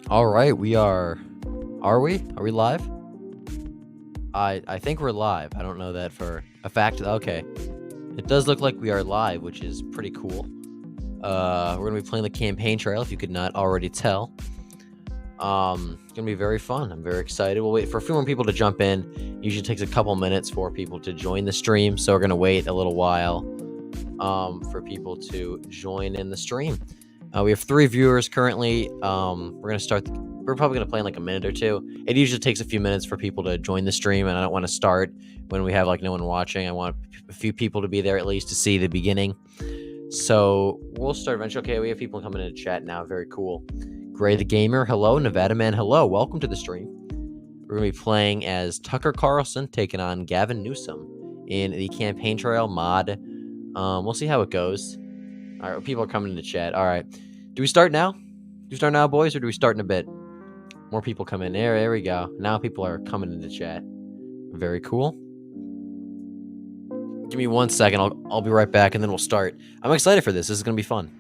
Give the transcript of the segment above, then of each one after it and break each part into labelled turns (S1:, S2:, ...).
S1: All right, we are. Are we? Are we live? I think we're live. I don't know that for a fact. Okay, it does look like we are live, which is pretty cool. We're gonna be playing the campaign trail, if you could not already tell. It's gonna be very fun. I'm very excited. We'll wait for a few more people to jump in. Usually takes a couple minutes for people to join the stream, so we're gonna wait a little while, for people to join in the stream. We have 3 viewers currently. We're probably going to play in like a minute or two. It usually takes a few minutes for people to join the stream, and I don't want to start when we have like no one watching. I want a few people to be there at least to see the beginning. So we'll start eventually. Okay, we have people coming in the chat now. Very cool. Gray the Gamer, hello. Nevada Man, hello. Welcome to the stream. We're going to be playing as Tucker Carlson taking on Gavin Newsom in the campaign trail mod. We'll see how it goes. All right, people are coming in the chat. All right. Do we start now? Do we start now, boys, or do we start in a bit? More people come in. There we go. Now people are coming into chat. Very cool. Give me 1 second. I'll be right back, and then we'll start. I'm excited for this. This is going to be fun.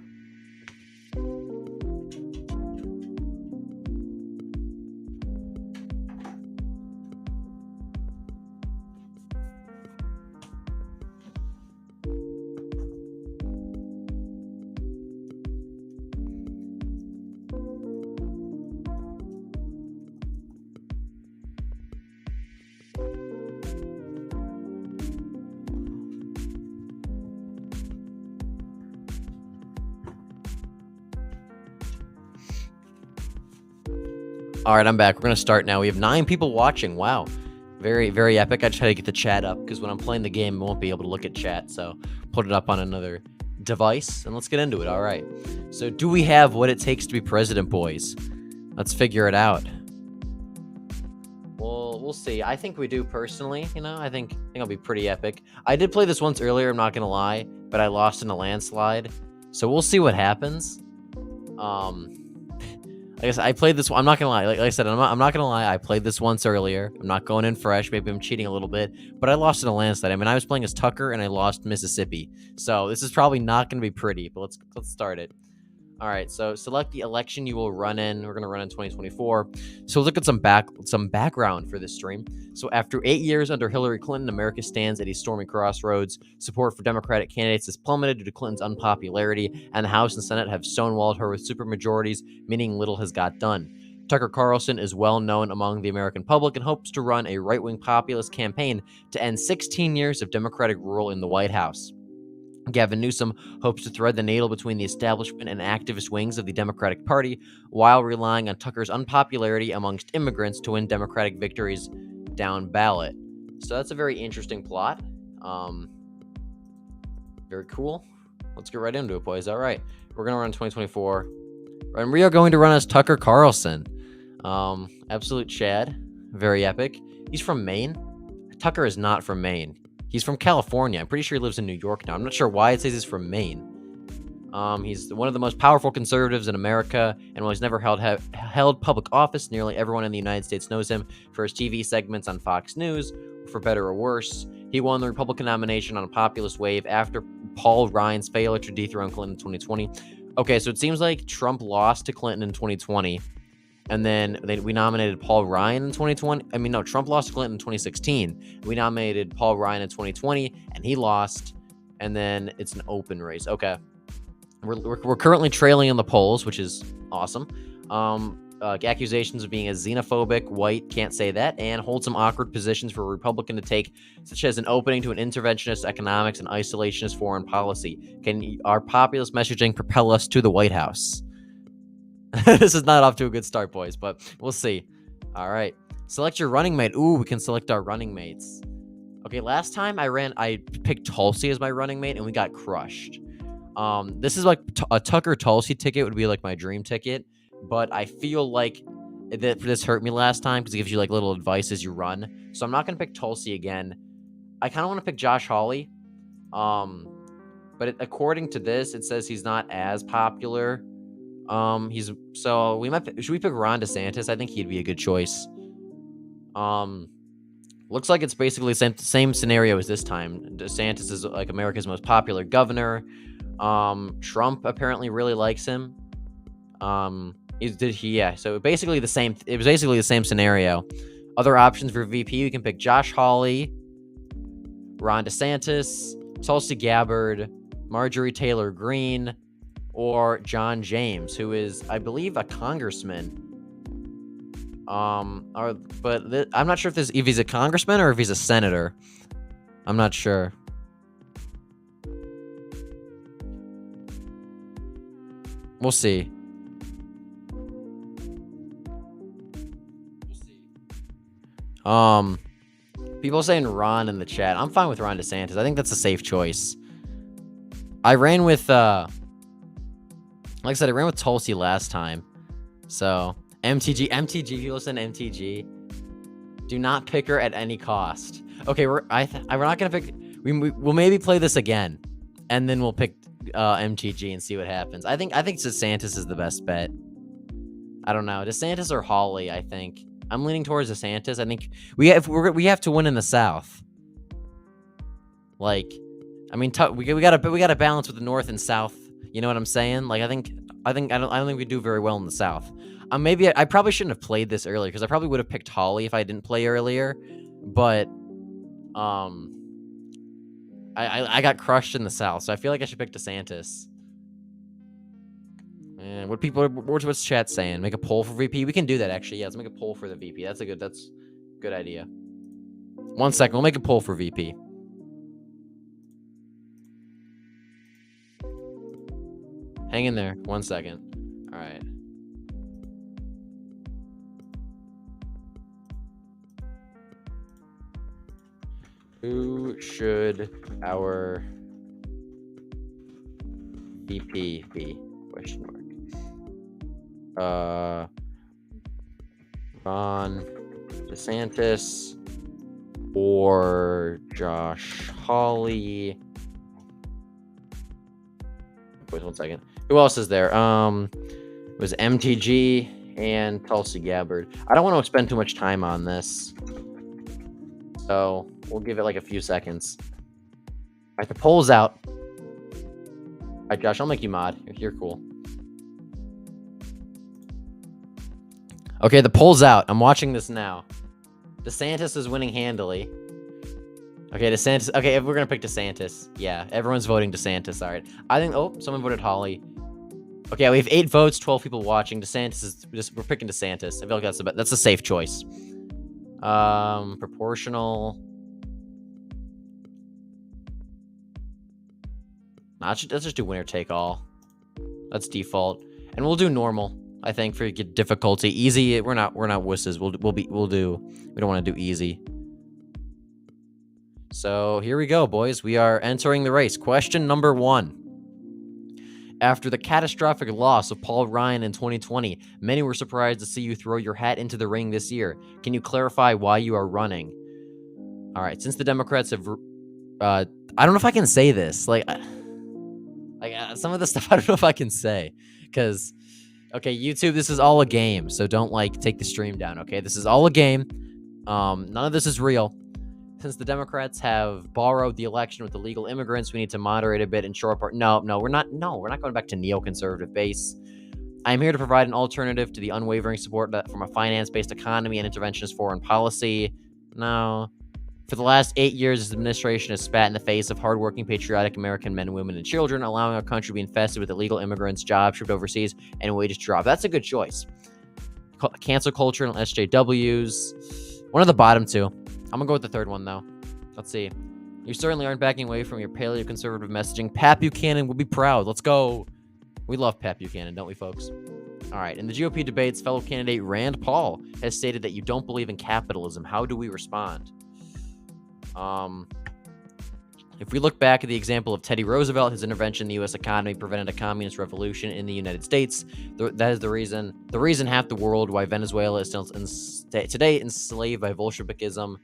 S1: All right, I'm back. We're going to start now. We have 9 people watching. Wow. Very, very epic. I just had to get the chat up because when I'm playing the game, I won't be able to look at chat. So put it up on another device and let's get into it. All right. So do we have what it takes to be president, boys? Let's figure it out. Well, we'll see. I think we do personally. I think it'll be pretty epic. I did play this once earlier, I'm not going to lie, but I lost in a landslide. So we'll see what happens. I guess I played this one. I'm not gonna lie. Like I said, I'm not gonna lie. I played this once earlier. I'm not going in fresh. Maybe I'm cheating a little bit, but I lost in a landslide. I mean, I was playing as Tucker and I lost Mississippi. So this is probably not gonna be pretty. But let's start it. All right. So select the election you will run in. We're gonna run in 2024. So look at some background for this stream. So after 8 years under Hillary Clinton, America stands at a stormy crossroads. Support for Democratic candidates has plummeted due to Clinton's unpopularity, and the House and Senate have stonewalled her with supermajorities, meaning little has got done. Tucker Carlson is well known among the American public and hopes to run a right-wing populist campaign to end 16 years of Democratic rule in the White House. Gavin Newsom hopes to thread the needle between the establishment and activist wings of the Democratic Party while relying on Tucker's unpopularity amongst immigrants to win Democratic victories down ballot. So that's a very interesting plot. Very cool. Let's get right into it, boys. All right. We're going to run 2024. And we are going to run as Tucker Carlson. Absolute Chad. Very epic. He's from Maine. Tucker is not from Maine. He's from California. I'm pretty sure he lives in New York now. I'm not sure why it says he's from Maine. He's one of the most powerful conservatives in America, and while he's never held public office, nearly everyone in the United States knows him for his TV segments on Fox News, for better or worse. He won the Republican nomination on a populist wave after Paul Ryan's failure to dethrone Clinton in 2020. Okay, so it seems like Trump lost to Clinton in 2020. And then we nominated Paul Ryan in 2020. I mean, no, Trump lost to Clinton in 2016. We nominated Paul Ryan in 2020, and he lost. And then it's an open race. Okay. We're currently trailing in the polls, which is awesome. Accusations of being a xenophobic, white, can't say that, and hold some awkward positions for a Republican to take, such as an opening to an interventionist economics and isolationist foreign policy. Can our populist messaging propel us to the White House? This is not off to a good start, boys, but we'll see. All right. Select your running mate. Ooh, we can select our running mates. Okay, last time I picked Tulsi as my running mate, and we got crushed. This is like a Tucker Tulsi ticket would be like my dream ticket, but I feel like this hurt me last time because it gives you like little advice as you run. So I'm not going to pick Tulsi again. I kind of want to pick Josh Hawley. But according to this, it says he's not as popular. Should we pick Ron DeSantis? I think he'd be a good choice. Looks like it's basically the same scenario as this time. DeSantis is like America's most popular governor. Trump apparently really likes him. Yeah. So basically the same. It was basically the same scenario. Other options for VP, you can pick Josh Hawley, Ron DeSantis, Tulsi Gabbard, Marjorie Taylor Greene, or John James, who is, I believe, a congressman. I'm not sure if he's a congressman or if he's a senator. I'm not sure. We'll see. People saying Ron in the chat. I'm fine with Ron DeSantis. I think that's a safe choice. I ran with, like I said, I ran with Tulsi last time. So, MTG, people send MTG. Do not pick her at any cost. Okay, we're not gonna pick. We'll maybe play this again, and then we'll pick MTG and see what happens. I think DeSantis is the best bet. I don't know, DeSantis or Hawley. I think I'm leaning towards DeSantis. I think we have to win in the South. Like, I mean, we gotta balance with the North and South. You know what I'm saying? Like, I don't think we do very well in the South. Maybe I probably shouldn't have played this earlier because I probably would have picked Hawley if I didn't play earlier. But I got crushed in the South, so I feel like I should pick DeSantis. And what's chat saying? Make a poll for VP? We can do that actually. Yeah, let's make a poll for the VP. That's a good idea. 1 second, we'll make a poll for VP. Hang in there. 1 second. All right. Who should our VP be? Question mark. Ron DeSantis or Josh Hawley? Wait 1 second. Who else is there? It was MTG and Tulsi Gabbard. I don't want to spend too much time on this, so we'll give it like a few seconds. All right, the poll's out. All right, Josh, I'll make you mod. You're cool. Okay, the poll's out. I'm watching this now. DeSantis is winning handily. Okay, DeSantis. Okay, if we're gonna pick DeSantis, yeah, everyone's voting DeSantis. All right, I think. Oh, someone voted Hawley. Okay, we have 8 votes, 12 people watching. DeSantis is we're picking DeSantis. I feel like that's a safe choice. Proportional. Let's just do winner take all. That's default, and we'll do normal. I think for difficulty, easy. We're not wusses. We don't want to do easy. So here we go, boys. We are entering the race. Question number 1. After the catastrophic loss of Paul Ryan in 2020, many were surprised to see you throw your hat into the ring this year. Can you clarify why you are running? All right, since the Democrats have, I don't know if I can say this. Like some of the stuff I don't know if I can say, because, okay, YouTube, this is all a game, so don't take the stream down. Okay, this is all a game. None of this is real. Since the Democrats have borrowed the election with illegal immigrants, we need to moderate a bit and shore up. No, we're not going back to neoconservative base. I'm here to provide an alternative to the unwavering support from a finance-based economy and interventionist foreign policy. No. For the last 8 years, this administration has spat in the face of hardworking, patriotic American men, women, and children, allowing our country to be infested with illegal immigrants, jobs shipped overseas, and wages drop. That's a good choice. Cancel culture and SJWs. One of the bottom 2. I'm gonna go with the third one, though. Let's see. You certainly aren't backing away from your paleo-conservative messaging. Pat Buchanan will be proud. Let's go. We love Pat Buchanan, don't we, folks? All right. In the GOP debates, fellow candidate Rand Paul has stated that you don't believe in capitalism. How do we respond? If we look back at the example of Teddy Roosevelt, his intervention in the U.S. economy prevented a communist revolution in the United States. That is the reason half the world why Venezuela is still today enslaved by Bolshevikism.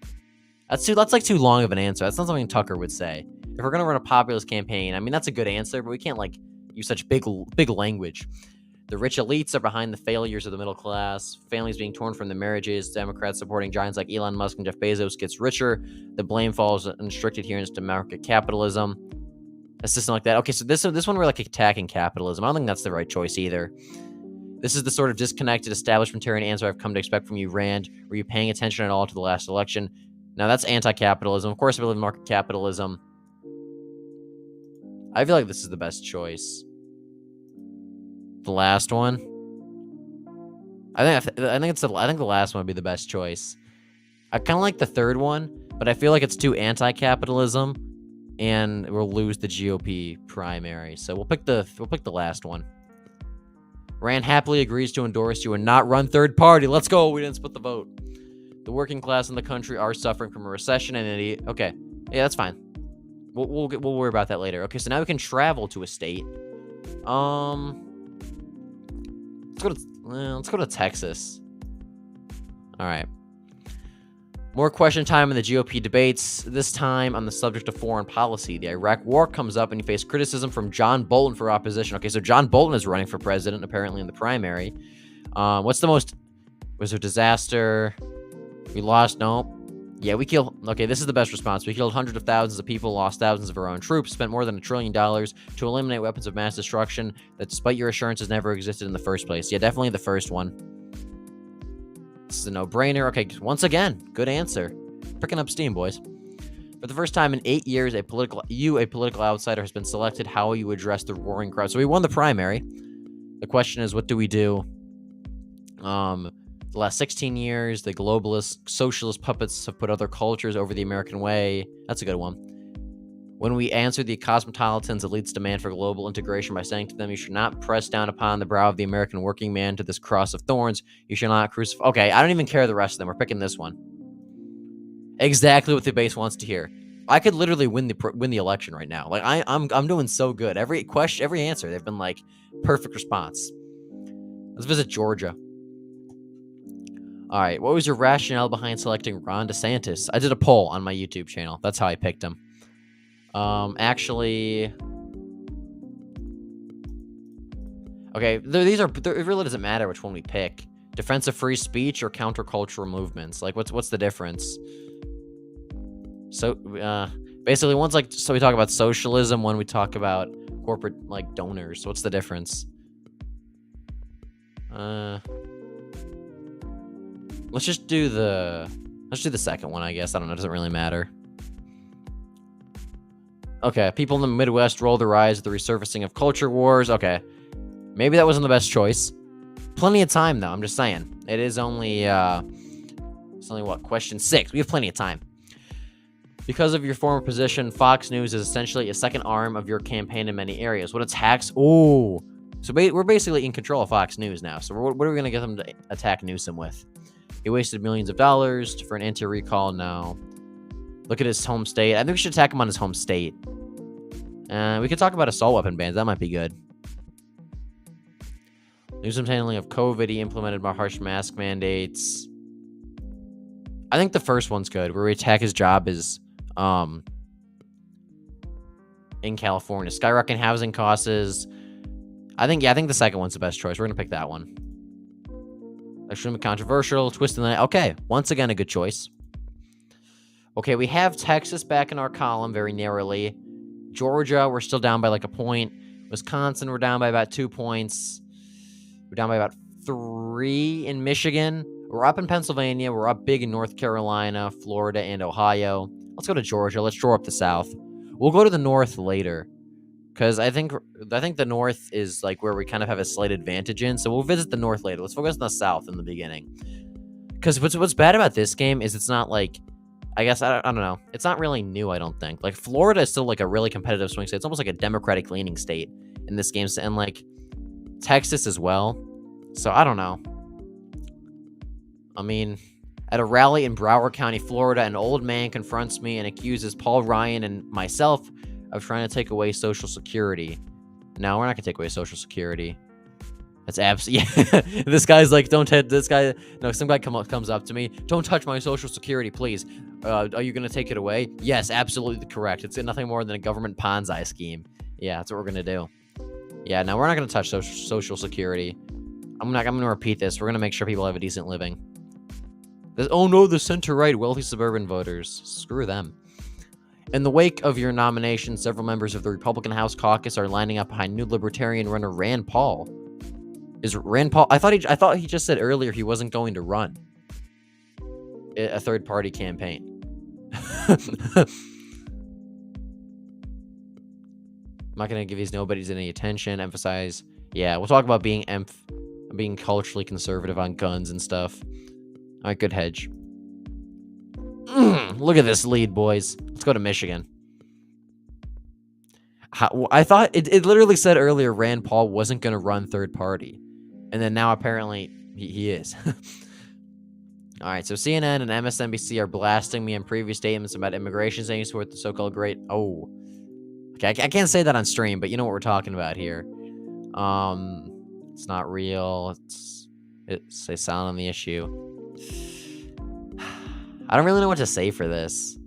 S1: That's like too long of an answer. That's not something Tucker would say. If we're gonna run a populist campaign, I mean, that's a good answer, but we can't use such big language. The rich elites are behind the failures of the middle class. Families being torn from their marriages. Democrats supporting giants like Elon Musk and Jeff Bezos gets richer. The blame falls on strict adherence to market capitalism. A system like that. Okay, so this one we're attacking capitalism. I don't think that's the right choice either. This is the sort of disconnected establishmentarian answer I've come to expect from you, Rand. Were you paying attention at all to the last election? Now, that's anti-capitalism. Of course, I believe in market capitalism. I feel like this is the best choice. The last one? I think the last one would be the best choice. I kind of like the third one, but I feel like it's too anti-capitalism, and we'll lose the GOP primary. So we'll pick the last one. Rand happily agrees to endorse you and not run third party. Let's go. We didn't split the vote. The working class in the country are suffering from a recession and okay, yeah, that's fine. We'll worry about that later. Okay, so now we can travel to a state. Let's go to Texas. All right. More question time in the GOP debates, this time on the subject of foreign policy. The Iraq War comes up and you face criticism from John Bolton for opposition. Okay, so John Bolton is running for president, apparently, in the primary. Was there disaster? We lost? No. Yeah, we killed... Okay, this is the best response. We killed hundreds of thousands of people, lost thousands of our own troops, spent more than $1 trillion to eliminate weapons of mass destruction that, despite your assurances, never existed in the first place. Yeah, definitely the first one. This is a no-brainer. Okay, once again, good answer. Picking up steam, boys. For the first time in 8 years, a political outsider has been selected. How will you address the roaring crowd? So we won the primary. The question is, what do we do? The last 16 years, the globalist, socialist puppets have put other cultures over the American way. That's a good one. When we answer the cosmopolitan's elite's demand for global integration by saying to them, you should not press down upon the brow of the American working man to this cross of thorns. You should not crucify. Okay, I don't even care the rest of them. We're picking this one. Exactly what the base wants to hear. I could literally win the election right now. Like I'm doing so good. Every question, every answer, they've been like perfect response. Let's visit Georgia. All right, what was your rationale behind selecting Ron DeSantis? I did a poll on my YouTube channel. That's how I picked him. Actually, okay, it really doesn't matter which one we pick. Defense of free speech or countercultural movements? Like, what's the difference? So, basically, one's like, so we talk about socialism, one we talk about corporate, like, donors. So what's the difference? Let's do the second one, I guess. I don't know, it doesn't really matter. Okay, people in the Midwest roll their eyes at the resurfacing of culture wars. Okay, maybe that wasn't the best choice. Plenty of time, though, I'm just saying. It is only, it's only, what, question 6. We have plenty of time. Because of your former position, Fox News is essentially a second arm of your campaign in many areas. What attacks? Ooh. So we're basically in control of Fox News now. So what are we going to get them to attack Newsom with? He wasted millions of dollars for an anti-recall. No. Look at his home state. I think we should attack him on his home state. We could talk about assault weapon bans. That might be good. Newsom's handling of COVID. He implemented more harsh mask mandates. I think the first one's good, where we attack his job is in California. Skyrocketing housing costs. I think the second one's the best choice. We're going to pick that one. Extremely controversial. Twist in the night. Okay, once again, a good choice. Okay, we have Texas back in our column very narrowly. Georgia, we're still down by like a point. Wisconsin, we're down by about 2 points. We're down by about 3 in Michigan. We're up in Pennsylvania. We're up big in North Carolina, Florida, and Ohio. Let's go to Georgia. Let's draw up the South. We'll go to the North later, because I think the North is like where we kind of have a slight advantage in. So we'll visit the North later. Let's focus on the South in the beginning. Because what's bad about this game is it's not like, I guess, I don't know. It's not really new, I don't think. Like, Florida is still like a really competitive swing state. It's almost like a Democratic-leaning state in this game. And like, Texas as well. So I don't know. I mean, at a rally in Broward County, Florida, an old man confronts me and accuses Paul Ryan and myself of trying to take away Social Security. No, we're not gonna take away Social Security. That's absolutely, yeah. This guy's like, don't hit this guy. No, some guy comes up to me. Don't touch my Social Security, please. Are you gonna take it away? Yes, absolutely correct. It's nothing more than a government Ponzi scheme. Yeah, that's what we're gonna do. Yeah, no, we're not gonna touch Social Security. I'm gonna repeat this. We're gonna make sure people have a decent living. Oh no, the center-right, wealthy suburban voters. Screw them. In the wake of your nomination, several members of the Republican House caucus are lining up behind new Libertarian runner Rand Paul. Is Rand Paul? I thought he just said earlier he wasn't going to run a third party campaign. I'm not gonna give these nobodies any attention. Emphasize. Yeah, we'll talk about being culturally conservative on guns and stuff. All right, good hedge. Look at this lead, boys. Let's go to Michigan. I thought it literally said earlier Rand Paul wasn't going to run third party. And then now apparently he is. All right, so CNN and MSNBC are blasting me in previous statements about immigration, saying it's worth the so-called great... Oh. Okay, I can't say that on stream, but you know what we're talking about here. It's not real. Stay silent on the issue. I don't really know what to say for this.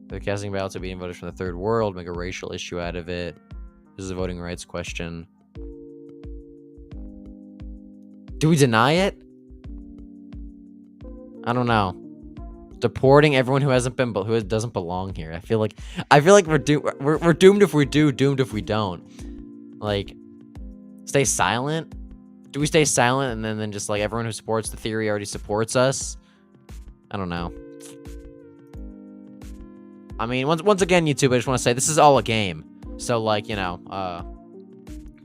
S1: They're casting ballots are being voted from the third world, make a racial issue out of it. This is a voting rights question. Do we deny it? I don't know. Deporting everyone who doesn't belong here. I feel like we're doomed if we do, doomed if we don't. Like, stay silent? Do we stay silent and then just like everyone who supports the theory already supports us? I don't know. I mean, once again, YouTube, I just want to say this is all a game. So like, you know,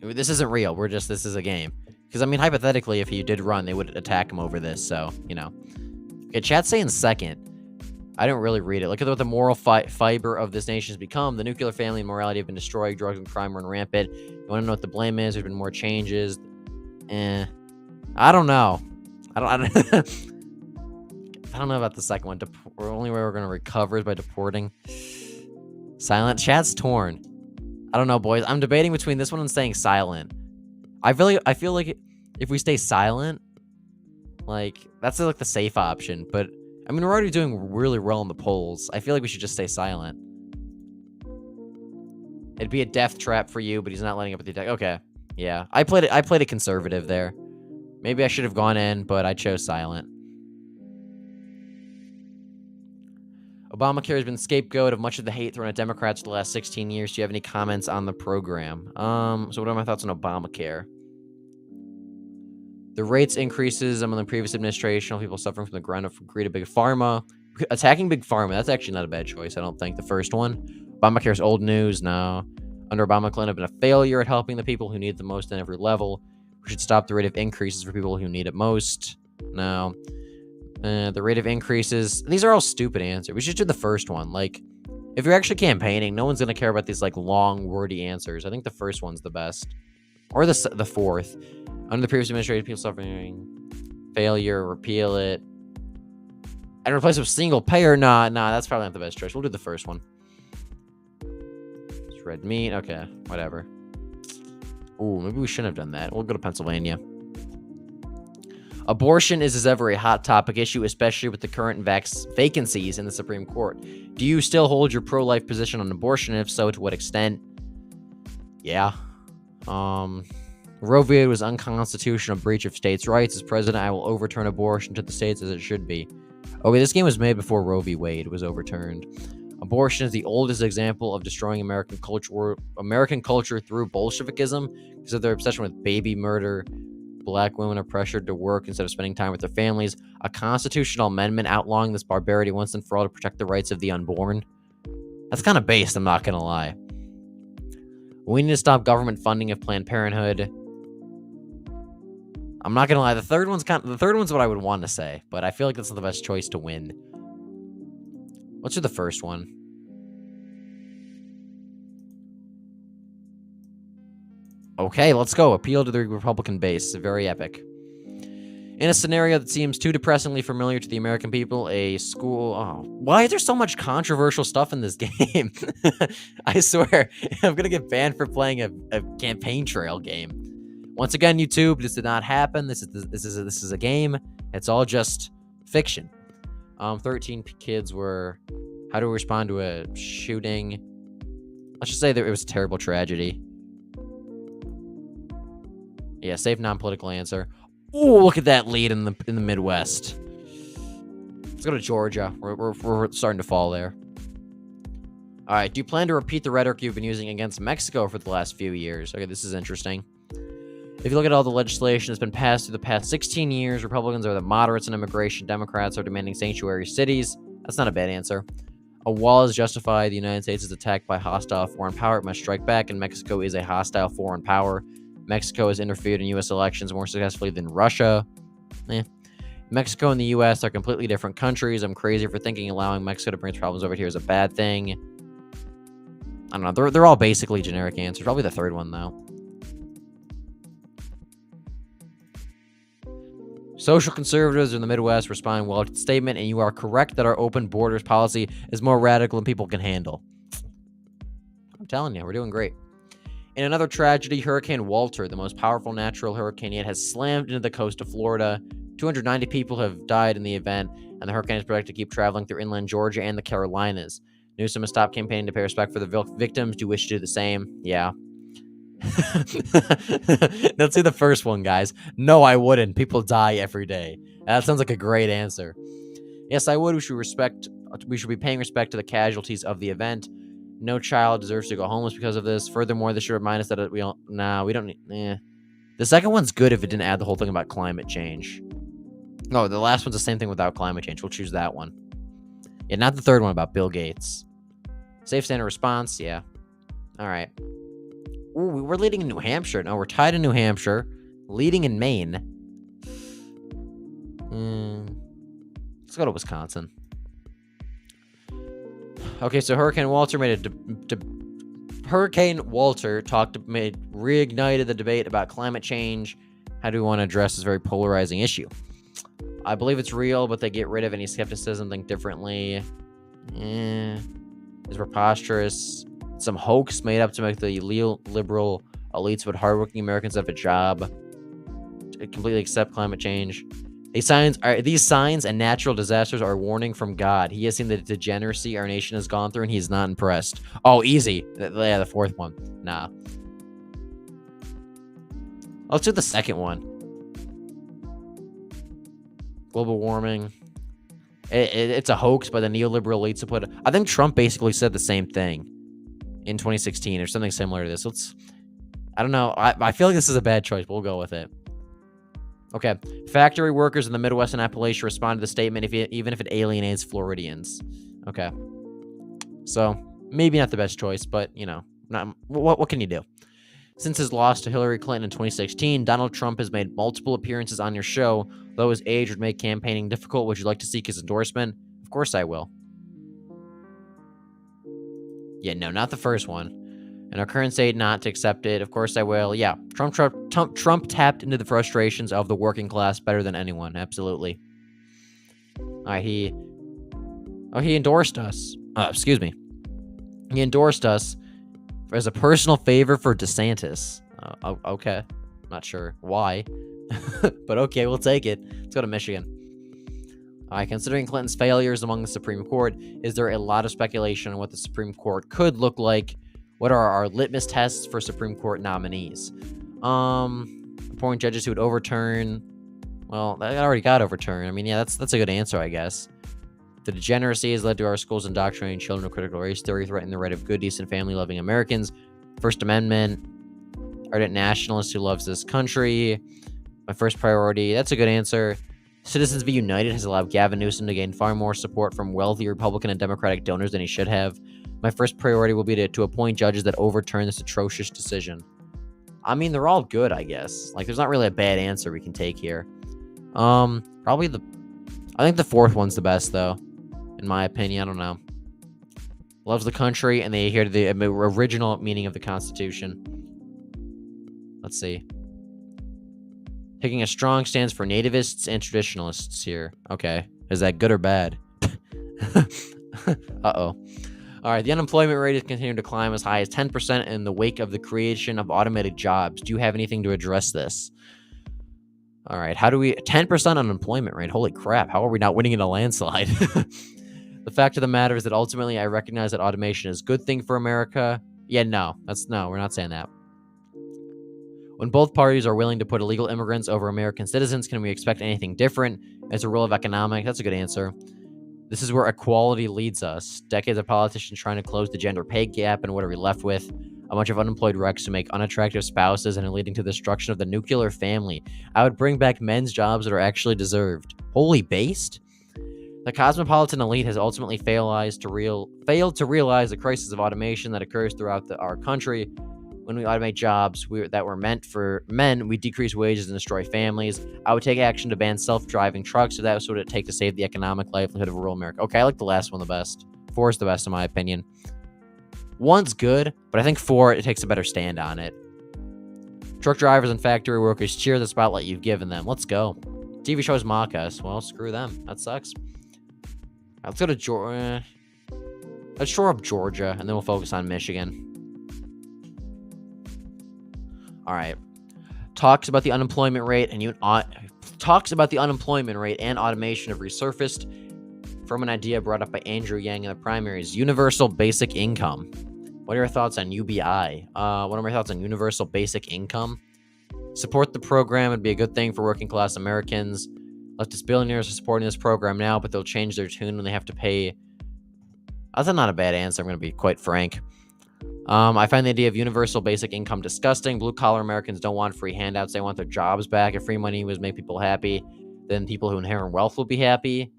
S1: this isn't real. This is a game. Because I mean, hypothetically, if he did run, they would attack him over this. So, you know. Okay, chat's saying second. I don't really read it. Look at what the moral fiber of this nation has become. The nuclear family and morality have been destroyed. Drugs and crime run rampant. You want to know what the blame is? There's been more changes. I don't know. I don't know about the second one. The only way we're going to recover is by deporting. Silent. Chat's torn. I don't know, boys. I'm debating between this one and staying silent. I feel like if we stay silent, like, that's like the safe option. But, I mean, we're already doing really well in the polls. I feel like we should just stay silent. It'd be a death trap for you, but he's not letting up with the attack. Okay. Yeah. I played it conservative there. Maybe I should have gone in, but I chose silent. Obamacare has been scapegoat of much of the hate thrown at Democrats for the last 16 years. Do you have any comments on the program? So what are my thoughts on Obamacare? The rates increases among the previous administration, people suffering from the ground of greed of big pharma. Attacking big pharma, that's actually not a bad choice, I don't think. The first one. Obamacare's old news, no. Under Obama, Clinton have been a failure at helping the people who need it the most at every level. We should stop the rate of increases for people who need it most. No. The rate of increases. These are all stupid answers. We should do the first one. Like, if you're actually campaigning, no one's going to care about these, like, long, wordy answers. I think the first one's the best. Or the fourth. Under the previous administration, people suffering failure, repeal it. And replace it with single payer? Nah, that's probably not the best choice. We'll do the first one. It's red meat. Okay, whatever. Ooh, maybe we shouldn't have done that. We'll go to Pennsylvania. Abortion is as ever a hot topic issue, especially with the current vacancies in the Supreme Court. Do you still hold your pro-life position on abortion? If so, to what extent? Yeah. Roe v. Wade was unconstitutional, breach of states' rights. As president, I will overturn abortion to the states as it should be. Okay, this game was made before Roe v. Wade was overturned. Abortion is the oldest example of destroying American culture through Bolshevikism because of their obsession with baby murder. Black women are pressured to work instead of spending time with their families. A constitutional amendment outlawing this barbarity once and for all to protect the rights of the unborn. That's kind of based, I'm not going to lie. We need to stop government funding of Planned Parenthood. I'm not going to lie, the third one's what I would want to say, but I feel like that's not the best choice to win. Let's do the first one. Okay, let's go. Appeal to the Republican base. Very epic. In a scenario that seems too depressingly familiar to the American people, a school... Oh, why is there so much controversial stuff in this game? I swear, I'm going to get banned for playing a campaign trail game. Once again, YouTube, this did not happen. This is a game. It's all just fiction. 13 kids were... How do we respond to a shooting? Let's just say that it was a terrible tragedy. Yeah, safe non-political answer. Ooh, look at that lead in the Midwest. Let's go to Georgia. We're starting to fall there. All right, do you plan to repeat the rhetoric you've been using against Mexico for the last few years? Okay, this is interesting. If you look at all the legislation that's been passed through the past 16 years, Republicans are the moderates in immigration, Democrats are demanding sanctuary cities. That's not a bad answer. A wall is justified. The United States is attacked by hostile foreign power. It must strike back, and Mexico is a hostile foreign power. Mexico has interfered in U.S. elections more successfully than Russia. Mexico and the U.S. are completely different countries. I'm crazy for thinking allowing Mexico to bring its problems over here is a bad thing. I don't know. They're all basically generic answers. Probably the third one, though. Social conservatives in the Midwest respond well to the statement, and you are correct that our open borders policy is more radical than people can handle. I'm telling you, we're doing great. In another tragedy, Hurricane Walter, the most powerful natural hurricane yet, has slammed into the coast of Florida. 290 people have died in the event, and the hurricane is projected to keep traveling through inland Georgia and the Carolinas. Newsom has stopped campaigning to pay respect for the victims. Do you wish to do the same? Yeah. Let's do the first one, guys. No, I wouldn't. People die every day. That sounds like a great answer. Yes, I would. We should be paying respect to the casualties of the event. No child deserves to go homeless because of this. Furthermore, this should remind us that we don't need. The second one's good if it didn't add the whole thing about climate change. No, the last one's the same thing without climate change. We'll choose that one. Yeah, not the third one about Bill Gates. Safe standard response. Yeah. All right. Ooh, we're leading in New Hampshire. No, we're tied in New Hampshire. Leading in Maine. Let's go to Wisconsin. Okay, so Hurricane Walter reignited the debate about climate change. How do we want to address this very polarizing issue? I believe it's real, but they get rid of any skepticism, think differently. It's preposterous. Some hoax made up to make the liberal elites but hardworking Americans have a job to completely accept climate change. These signs and natural disasters are a warning from God. He has seen the degeneracy our nation has gone through, and he's not impressed. Oh, easy. Yeah, the fourth one. Nah. Let's do the second one. Global warming. It's a hoax by the neoliberal elites to put. I think Trump basically said the same thing in 2016 or something similar to this. I don't know. I feel like this is a bad choice, but we'll go with it. Okay. Factory workers in the Midwest and Appalachia respond to the statement even if it alienates Floridians. Okay. So, maybe not the best choice, but, what can you do? Since his loss to Hillary Clinton in 2016, Donald Trump has made multiple appearances on your show. Though his age would make campaigning difficult, would you like to seek his endorsement? Of course I will. Yeah, no, not the first one. In our current state, not to accept it. Of course I will. Yeah, Trump tapped into the frustrations of the working class better than anyone. Absolutely. All right, he endorsed us. Excuse me. He endorsed us as a personal favor for DeSantis. Okay. Not sure why. But okay, we'll take it. Let's go to Michigan. All right, considering Clinton's failures among the Supreme Court, is there a lot of speculation on what the Supreme Court could look like? What are our litmus tests for Supreme Court nominees? Appoint judges who would overturn. Well, that already got overturned. I mean, yeah, that's a good answer, I guess. The degeneracy has led to our schools indoctrinating children with critical race theory, threatening the right of good, decent, family-loving Americans. First Amendment. Ardent nationalist who loves this country. My first priority. That's a good answer. Citizens v. United has allowed Gavin Newsom to gain far more support from wealthy Republican and Democratic donors than he should have. My first priority will be to appoint judges that overturn this atrocious decision. I mean, they're all good, I guess. Like, there's not really a bad answer we can take here. I think the fourth one's the best, though. In my opinion, I don't know. Loves the country, and they adhere to the original meaning of the Constitution. Let's see. Taking a strong stance for nativists and traditionalists here. Okay. Is that good or bad? Uh-oh. All right. The unemployment rate is continuing to climb as high as 10% in the wake of the creation of automated jobs. Do you have anything to address this? All right. 10% unemployment rate. Holy crap. How are we not winning in a landslide? The fact of the matter is that ultimately I recognize that automation is a good thing for America. Yeah, no, we're not saying that. When both parties are willing to put illegal immigrants over American citizens, can we expect anything different? It's a rule of economics. That's a good answer. This is where equality leads us. Decades of politicians trying to close the gender pay gap, and what are we left with? a bunch of unemployed wrecks who make unattractive spouses and are leading to the destruction of the nuclear family. I would bring back men's jobs that are actually deserved. Wholly based? The cosmopolitan elite has ultimately failed to realize the crisis of automation that occurs throughout our country. When we automate jobs that were meant for men, we decrease wages and destroy families. I would take action to ban self-driving trucks if that was what it would take to save the economic livelihood of rural America. Okay, I like the last one the best. 4 is the best in my opinion. 1's good, but I think 4, it takes a better stand on it. Truck drivers and factory workers cheer the spotlight you've given them. Let's go. TV shows mock us. Well, screw them. That sucks. Let's go to Georgia. Let's shore up Georgia, and then we'll focus on Michigan. All right. Talks about the unemployment rate and automation have resurfaced from an idea brought up by Andrew Yang in the primaries. Universal basic income. What are your thoughts on UBI? What are my thoughts on universal basic income? Support the program. It'd be a good thing for working class Americans. Leftist billionaires are supporting this program now, but they'll change their tune when they have to pay. That's not a bad answer. I'm going to be quite frank. I find the idea of universal basic income disgusting. Blue-collar Americans don't want free handouts. They want their jobs back. If free money was make people happy, then people who inherit wealth will be happy.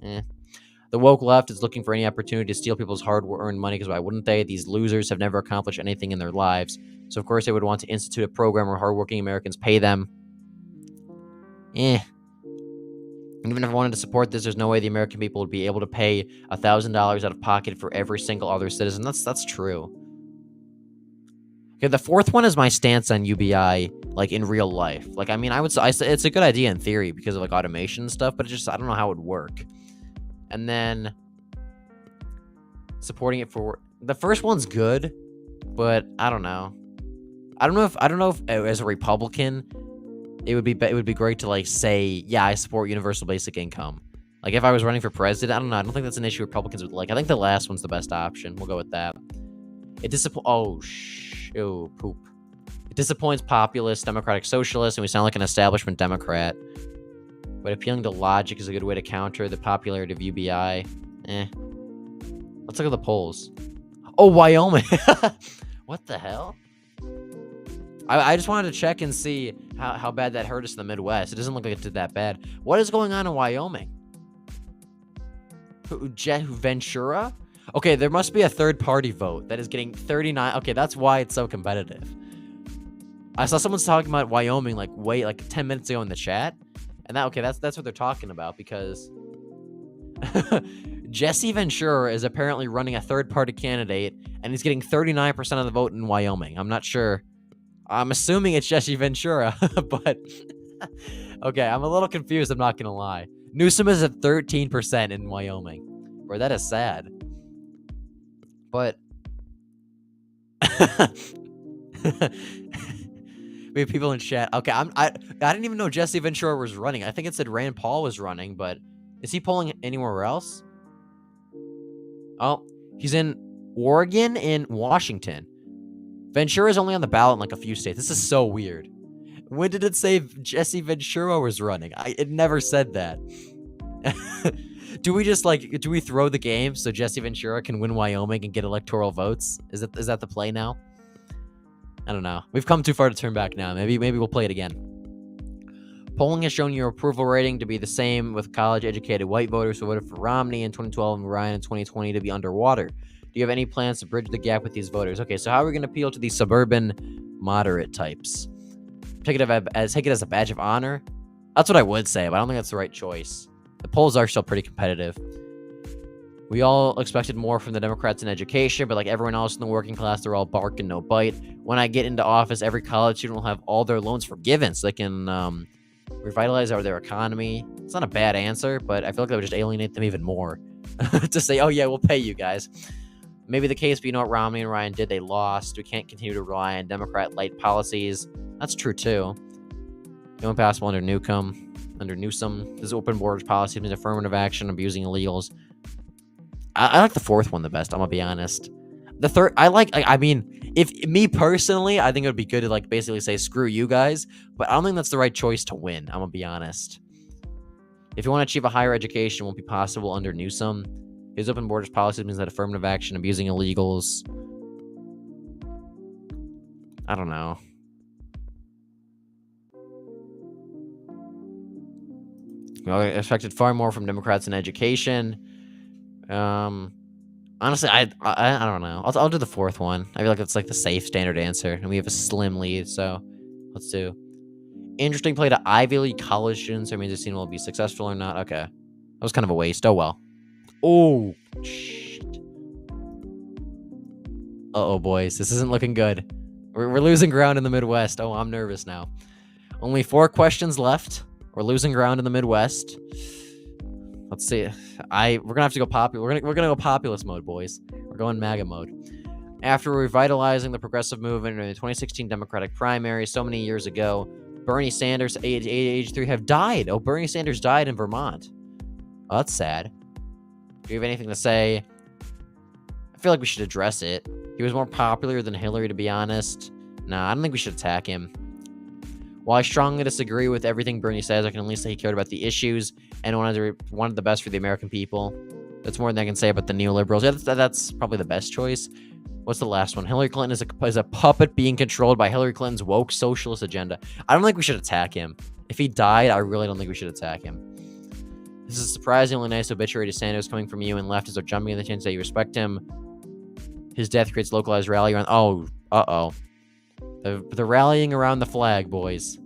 S1: The woke left is looking for any opportunity to steal people's hard-earned money, because why wouldn't they? These losers have never accomplished anything in their lives. So, of course, they would want to institute a program where hardworking Americans pay them. Even if I wanted to support this, there's no way the American people would be able to pay $1,000 out of pocket for every single other citizen. That's true. Okay, the 4th one is my stance on UBI, like, in real life. Like, I mean, I say it's a good idea in theory because of, like, automation and stuff, but I don't know how it would work. And then supporting it for... The first one's good, but I don't know. I don't know if as a Republican... It would be great to, like, say, yeah, I support universal basic income. Like, if I was running for president, I don't know. I don't think that's an issue Republicans would like. I think the last one's the best option. We'll go with that. Poop. It disappoints populists, democratic socialists, and we sound like an establishment Democrat. But appealing to logic is a good way to counter the popularity of UBI. Let's look at the polls. Oh, Wyoming. What the hell? I just wanted to check and see how bad that hurt us in the Midwest. It doesn't look like it did that bad. What is going on in Wyoming? Ventura? Okay, there must be a third-party vote that is getting 39. Okay, that's why it's so competitive. I saw someone talking about Wyoming like 10 minutes ago in the chat. And that's what they're talking about, because Jesse Ventura is apparently running a third-party candidate, and he's getting 39% of the vote in Wyoming. I'm not sure. I'm assuming it's Jesse Ventura, but okay, I'm a little confused, I'm not gonna lie. Newsom is at 13% in Wyoming. Bro, that is sad. But we have people in chat. Okay, I didn't even know Jesse Ventura was running. I think it said Rand Paul was running, but is he polling anywhere else? Oh, he's in Oregon and Washington. Ventura is only on the ballot in like a few states. This is so weird. When did it say Jesse Ventura was running? It never said that. Do we throw the game so Jesse Ventura can win Wyoming and get electoral votes? Is that the play now? I don't know. We've come too far to turn back now. Maybe we'll play it again. Polling has shown your approval rating to be the same with college-educated white voters who voted for Romney in 2012 and Ryan in 2020 to be underwater. Do you have any plans to bridge the gap with these voters? Okay, so how are we going to appeal to these suburban moderate types? Take it as a badge of honor? That's what I would say, but I don't think that's the right choice. The polls are still pretty competitive. We all expected more from the Democrats in education, but like everyone else in the working class, they're all bark and no bite. When I get into office, every college student will have all their loans forgiven so they can revitalize their economy. It's not a bad answer, but I feel like that would just alienate them even more. To say, oh yeah, we'll pay you guys. Maybe the case, but you know what Romney and Ryan did? They lost. We can't continue to rely on Democrat-light policies. That's true, too. The only possible under Newsom. This open borders policy means affirmative action, abusing illegals. I like the 4th one the best, I'm going to be honest. The 3rd, if me personally, I think it would be good to like basically say, screw you guys. But I don't think that's the right choice to win, I'm going to be honest. If you want to achieve a higher education, it won't be possible under Newsom. His open borders policy means that affirmative action, abusing illegals. I don't know. Well, I expected far more from Democrats in education. Honestly, I don't know. I'll do the fourth one. I feel like it's like the safe standard answer, and we have a slim lead, so let's do. Interesting play to Ivy League college students. That means the scene will be successful or not. Okay, that was kind of a waste. Oh well. Oh shit. Uh-oh, boys, this isn't looking good. We're losing ground in the Midwest. Oh, I'm nervous now. Only 4 questions left. We're losing ground in the Midwest. Let's see. We're gonna have to go popular. We're gonna go populist mode, boys. We're going MAGA mode. After revitalizing the progressive movement in the 2016 Democratic primary so many years ago, Bernie Sanders, age 3, have died. Oh, Bernie Sanders died in Vermont. Oh, that's sad. Do you have anything to say? I feel like we should address it. He was more popular than Hillary, to be honest. Nah, I don't think we should attack him. While I strongly disagree with everything Bernie says, I can at least say he cared about the issues and wanted the best for the American people. That's more than I can say about the neoliberals. Yeah, that's probably the best choice. What's the last one? Hillary Clinton is a puppet being controlled by Hillary Clinton's woke socialist agenda. I don't think we should attack him. If he died, I really don't think we should attack him. This is a surprisingly nice obituary to Sanders coming from you, and leftists are jumping at the chance that you respect him. His death creates localized rally around. Oh, uh-oh. The rallying around the flag, boys.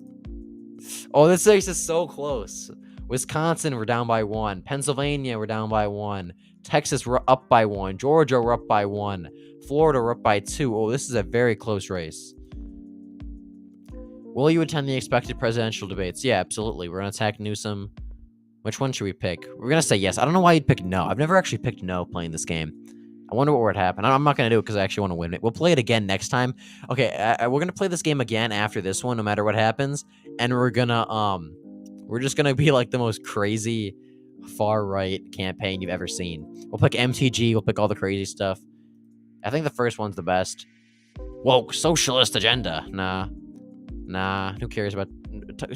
S1: Oh, this race is so close. Wisconsin, we're down by 1. Pennsylvania, we're down by 1. Texas, we're up by 1. Georgia, we're up by 1. Florida, we're up by 2. Oh, this is a very close race. Will you attend the expected presidential debates? Yeah, absolutely. We're going to attack Newsom. Which one should we pick? We're going to say yes. I don't know why you'd pick no. I've never actually picked no playing this game. I wonder what would happen. I'm not going to do it because I actually want to win it. We'll play it again next time. Okay, we're going to play this game again after this one, no matter what happens. And we're just going to be like the most crazy far-right campaign you've ever seen. We'll pick MTG. We'll pick all the crazy stuff. I think the first one's the best. Woke socialist agenda. Nah. Who cares about...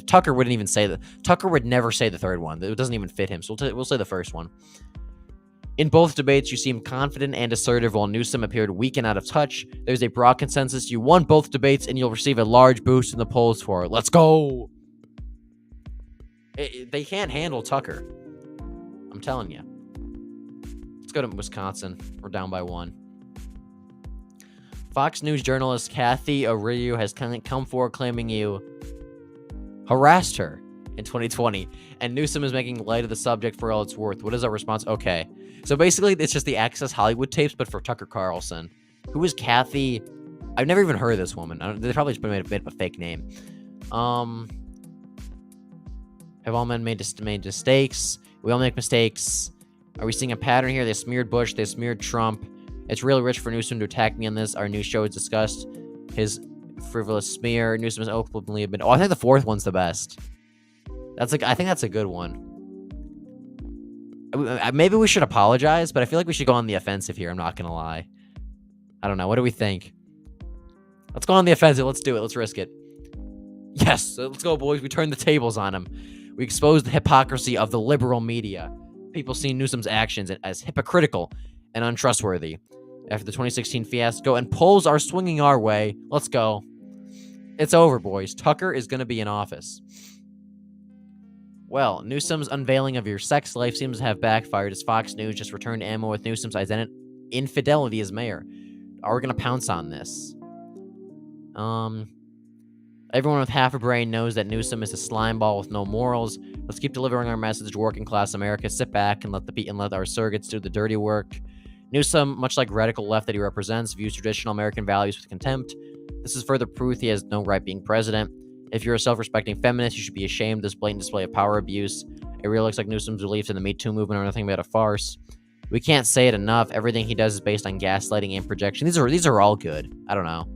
S1: Tucker wouldn't even say that. Tucker would never say the third one. It doesn't even fit him. So we'll say the first one. In both debates, you seemed confident and assertive, while Newsom appeared weak and out of touch. There's a broad consensus. You won both debates, and you'll receive a large boost in the polls for it. Let's go! They can't handle Tucker. I'm telling you. Let's go to Wisconsin. We're down by 1. Fox News journalist Kathy O'Riordan has come forward claiming you harassed her in 2020, and Newsom is making light of the subject for all it's worth. What is our response? Okay. So basically, it's just the Access Hollywood tapes, but for Tucker Carlson. Who is Kathy? I've never even heard of this woman. They probably just made up a fake name. Have all men made mistakes? We all make mistakes. Are we seeing a pattern here? They smeared Bush. They smeared Trump. It's really rich for Newsom to attack me on this. Our new show has discussed his frivolous smear. Newsom has openly admitted. Oh, I think the fourth one's the best. I think that's a good one. Maybe we should apologize, but I feel like we should go on the offensive here. I'm not going to lie. I don't know. What do we think? Let's go on the offensive. Let's do it. Let's risk it. Yes. Let's go, boys. We turned the tables on him. We exposed the hypocrisy of the liberal media. People see Newsom's actions as hypocritical and untrustworthy. After the 2016 fiasco, and polls are swinging our way. Let's go. It's over, boys. Tucker is going to be in office. Well, Newsom's unveiling of your sex life seems to have backfired as Fox News just returned ammo with Newsom's infidelity as mayor. Are we going to pounce on this? Everyone with half a brain knows that Newsom is a slimeball with no morals. Let's keep delivering our message to working class America. Sit back and let our surrogates do the dirty work. Newsom, much like radical left that he represents, views traditional American values with contempt. This is further proof he has no right being president. If you're a self-respecting feminist, you should be ashamed of this blatant display of power abuse. It really looks like Newsom's beliefs in the Me Too movement are nothing but a farce. We can't say it enough. Everything he does is based on gaslighting and projection. These are all good. I don't know.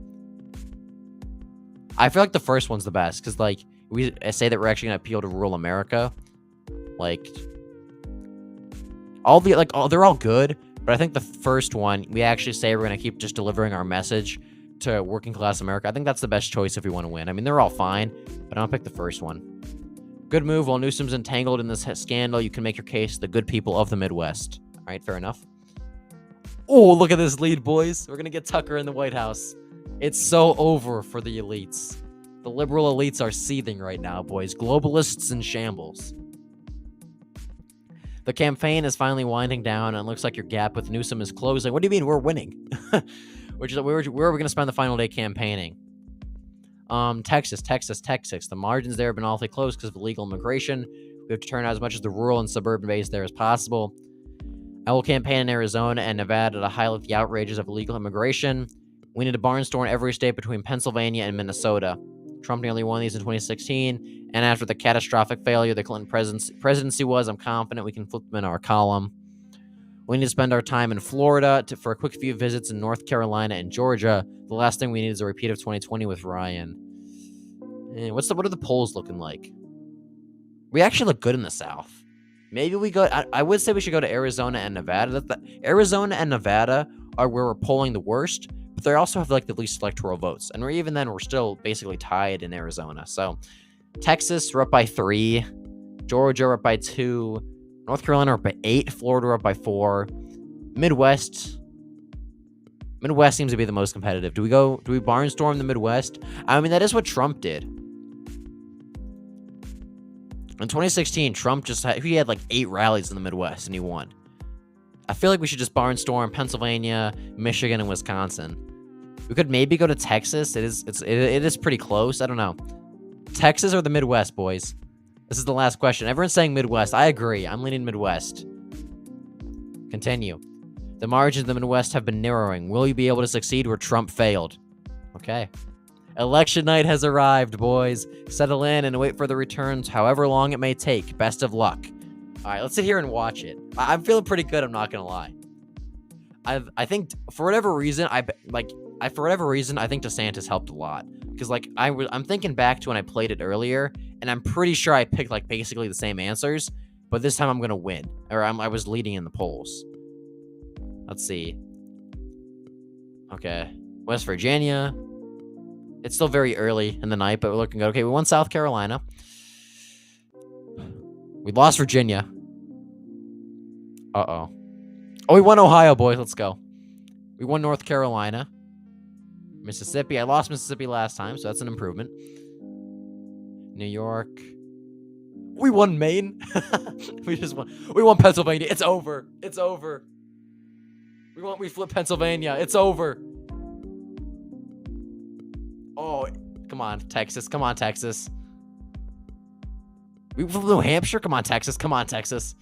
S1: I feel like the first one's the best because, like, we say that we're actually gonna appeal to rural America. Like, they're all good, but I think the first one we actually say we're gonna keep just delivering our message to working class America. I think that's the best choice if we want to win. I mean, they're all fine, but I'll pick the first one. Good move. While Newsom's entangled in this scandal, you can make your case to the good people of the Midwest. All right, fair enough. Oh, look at this lead, boys. We're going to get Tucker in the White House. It's so over for the elites. The liberal elites are seething right now, boys. Globalists in shambles. The campaign is finally winding down, and it looks like your gap with Newsom is closing. What do you mean we're winning? Where are we going to spend the final day campaigning? Texas. The margins there have been awfully close because of illegal immigration. We have to turn out as much of the rural and suburban base there as possible. I will campaign in Arizona and Nevada to highlight the outrages of illegal immigration. We need a barnstorm in every state between Pennsylvania and Minnesota. Trump nearly won these in 2016, and after the catastrophic failure the Clinton presidency was, I'm confident we can flip them in our column. We need to spend our time in Florida for a quick few visits in North Carolina and Georgia. The last thing we need is a repeat of 2020 with Ryan. What are the polls looking like? We actually look good in the South. Maybe we go... I would say we should go to Arizona and Nevada. Arizona and Nevada are where we're polling the worst, but they also have like the least electoral votes. And we're still basically tied in Arizona. So Texas, we're up by 3. Georgia, we're up by 2. North Carolina, we're up by 8. Florida, we're up by 4. Midwest seems to be the most competitive. Do we barnstorm the Midwest? I mean, that is what Trump did. In 2016, Trump he had like 8 rallies in the Midwest and he won. I feel like we should just barnstorm Pennsylvania, Michigan, and Wisconsin. We could maybe go to Texas. It is pretty close. I don't know. Texas or the Midwest, boys? This is the last question. Everyone's saying Midwest. I agree. I'm leaning Midwest. Continue. The margins of the Midwest have been narrowing. Will you be able to succeed where Trump failed? Okay. Election night has arrived, boys. Settle in and wait for the returns, however long it may take. Best of luck. All right, let's sit here and watch it. I'm feeling pretty good, I'm not going to lie. I think, for whatever reason, I think DeSantis helped a lot. Because, like, I'm thinking back to when I played it earlier, and I'm pretty sure I picked, like, basically the same answers. But this time I'm going to win. Or I was leading in the polls. Let's see. Okay. West Virginia. It's still very early in the night, but we're looking good. Okay, we won South Carolina. We lost Virginia. Uh-oh. Oh, we won Ohio, boys. Let's go. We won North Carolina. Mississippi. I lost Mississippi last time, so that's an improvement. New York. We won Maine. We just won. We won Pennsylvania. It's over. It's over. We flipped Pennsylvania. It's over. Oh, come on, Texas. Come on, Texas. We flipped New Hampshire. Come on, Texas. Come on, Texas.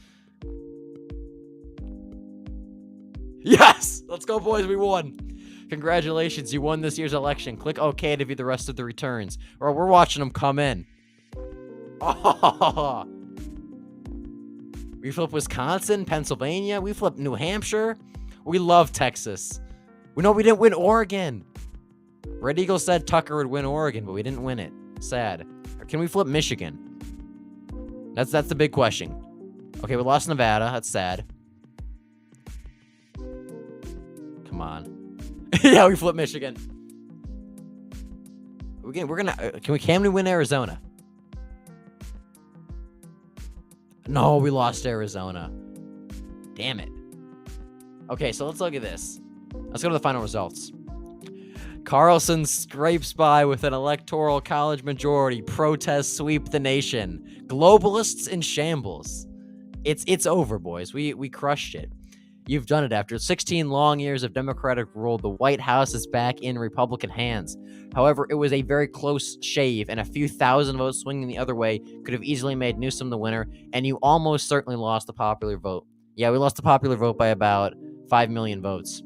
S1: Yes! Let's go, boys. We won. Congratulations. You won this year's election. Click OK to view the rest of the returns. Or we're watching them come in. Oh. We flipped Wisconsin, Pennsylvania. We flipped New Hampshire. We love Texas. We didn't win Oregon. Red Eagle said Tucker would win Oregon, but we didn't win it. Sad. Or can we flip Michigan? That's the big question. Okay, we lost Nevada. That's sad. Come on. Yeah, we flipped Michigan. Can we win Arizona? No, we lost Arizona. Damn it. Okay, so let's look at this. Let's go to the final results. Carlson scrapes by with an electoral college majority. Protests sweep the nation. Globalists in shambles. It's over, boys. We crushed it. You've done it. After 16 long years of Democratic rule, the White House is back in Republican hands. However, it was a very close shave, and a few thousand votes swinging the other way could have easily made Newsom the winner, and you almost certainly lost the popular vote. Yeah, we lost the popular vote by about 5 million votes.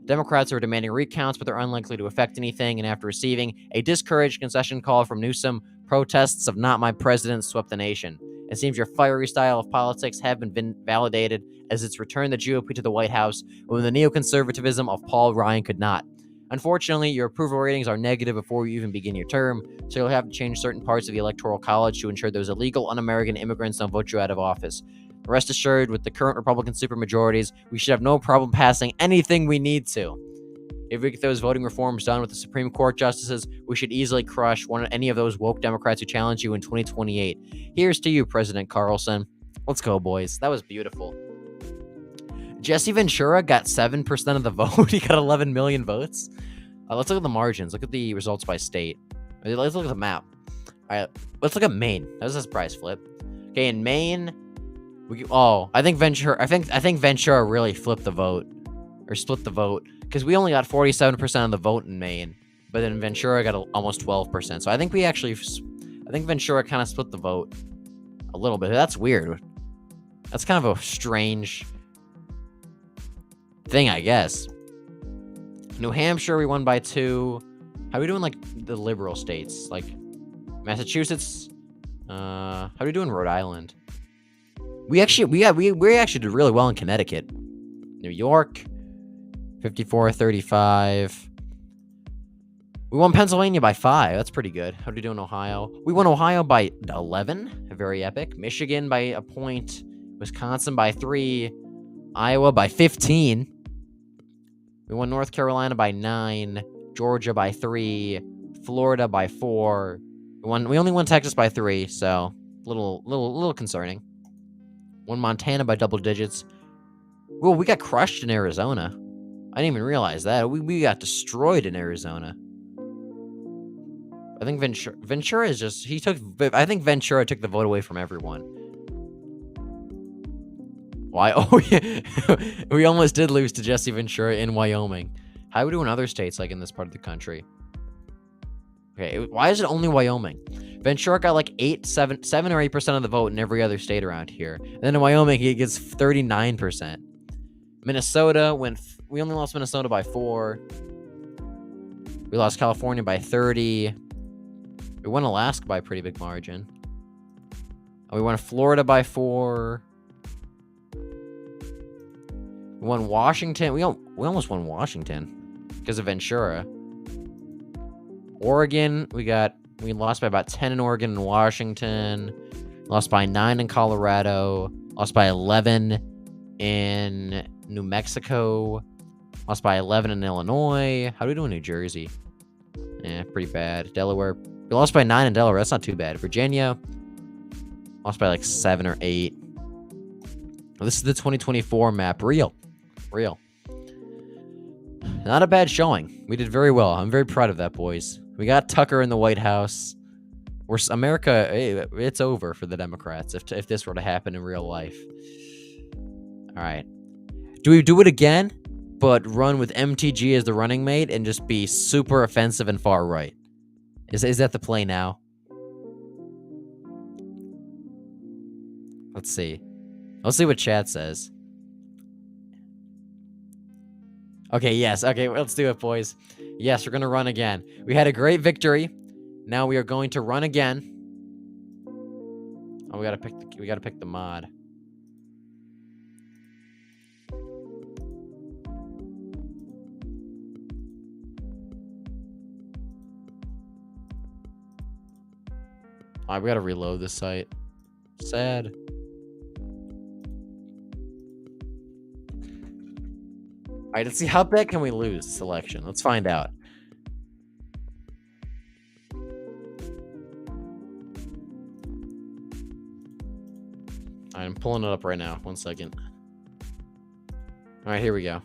S1: Democrats are demanding recounts, but they're unlikely to affect anything, and after receiving a discouraged concession call from Newsom, protests of "Not My President" swept the nation. It seems your fiery style of politics have been validated, as it's returned the GOP to the White House when the neoconservatism of Paul Ryan could not. Unfortunately, your approval ratings are negative before you even begin your term, so you'll have to change certain parts of the Electoral College to ensure those illegal, un-American immigrants don't vote you out of office. Rest assured, with the current Republican supermajorities, we should have no problem passing anything we need to. If we get those voting reforms done with the Supreme Court justices, we should easily crush any of those woke Democrats who challenge you in 2028. Here's to you, President Carlson. Let's go, boys. That was beautiful. Jesse Ventura got 7% of the vote. He got 11 million votes. Let's look at the margins. Look at the results by state. Let's look at the map. All right, let's look at Maine. How's this price flip? Okay, in Maine, I think Ventura. I think Ventura really flipped the vote, or split the vote, because we only got 47% of the vote in Maine, but then Ventura got almost 12%. So I think Ventura kind of split the vote a little bit. That's weird. That's kind of a strange thing, I guess. New Hampshire, we won by 2. How are we doing, like, the liberal states? Like, Massachusetts? How are we doing Rhode Island? We actually did really well in Connecticut. New York, 54-35. We won Pennsylvania by 5. That's pretty good. How did we do in Ohio? We won Ohio by 11. Very epic. Michigan by a point. Wisconsin by 3. Iowa by 15. We won North Carolina by 9. Georgia by 3. Florida by 4. We only won Texas by 3, so little concerning. Won Montana by double digits. Well, we got crushed in Arizona. I didn't even realize that. We got destroyed in Arizona. I think Ventura is just... I think Ventura took the vote away from everyone. Why? Oh, yeah. We almost did lose to Jesse Ventura in Wyoming. How do we do in other states, like in this part of the country? Okay, why is it only Wyoming? Ventura got like 7 or 8% of the vote in every other state around here. And then in Wyoming, he gets 39%. Minnesota we only lost Minnesota by 4. We lost California by 30. We won Alaska by a pretty big margin. We won Florida by 4. We won Washington. We almost won Washington because of Ventura. Oregon, we lost by about 10 in Oregon and Washington. Lost by 9 in Colorado. Lost by 11 in New Mexico. Lost by 11 in Illinois. How do we do in New Jersey? Pretty bad. Delaware. We lost by 9 in Delaware. That's not too bad. Virginia. Lost by like 7 or 8. This is the 2024 map. Real. Not a bad showing. We did very well. I'm very proud of that, boys. We got Tucker in the White House. America, it's over for the Democrats if this were to happen in real life. All right. Do we do it again, but run with MTG as the running mate and just be super offensive and far right? Is that the play now? Let's see. Let's see what chat says. Okay, yes. Okay, let's do it, boys. Yes, we're going to run again. We had a great victory. Now we are going to run again. Oh, we got to pick the mod. All right, we got to reload this site. Sad. All right, let's see how bad can we lose this election. Let's find out. All right, I'm pulling it up right now. 1 second. All right, here we go.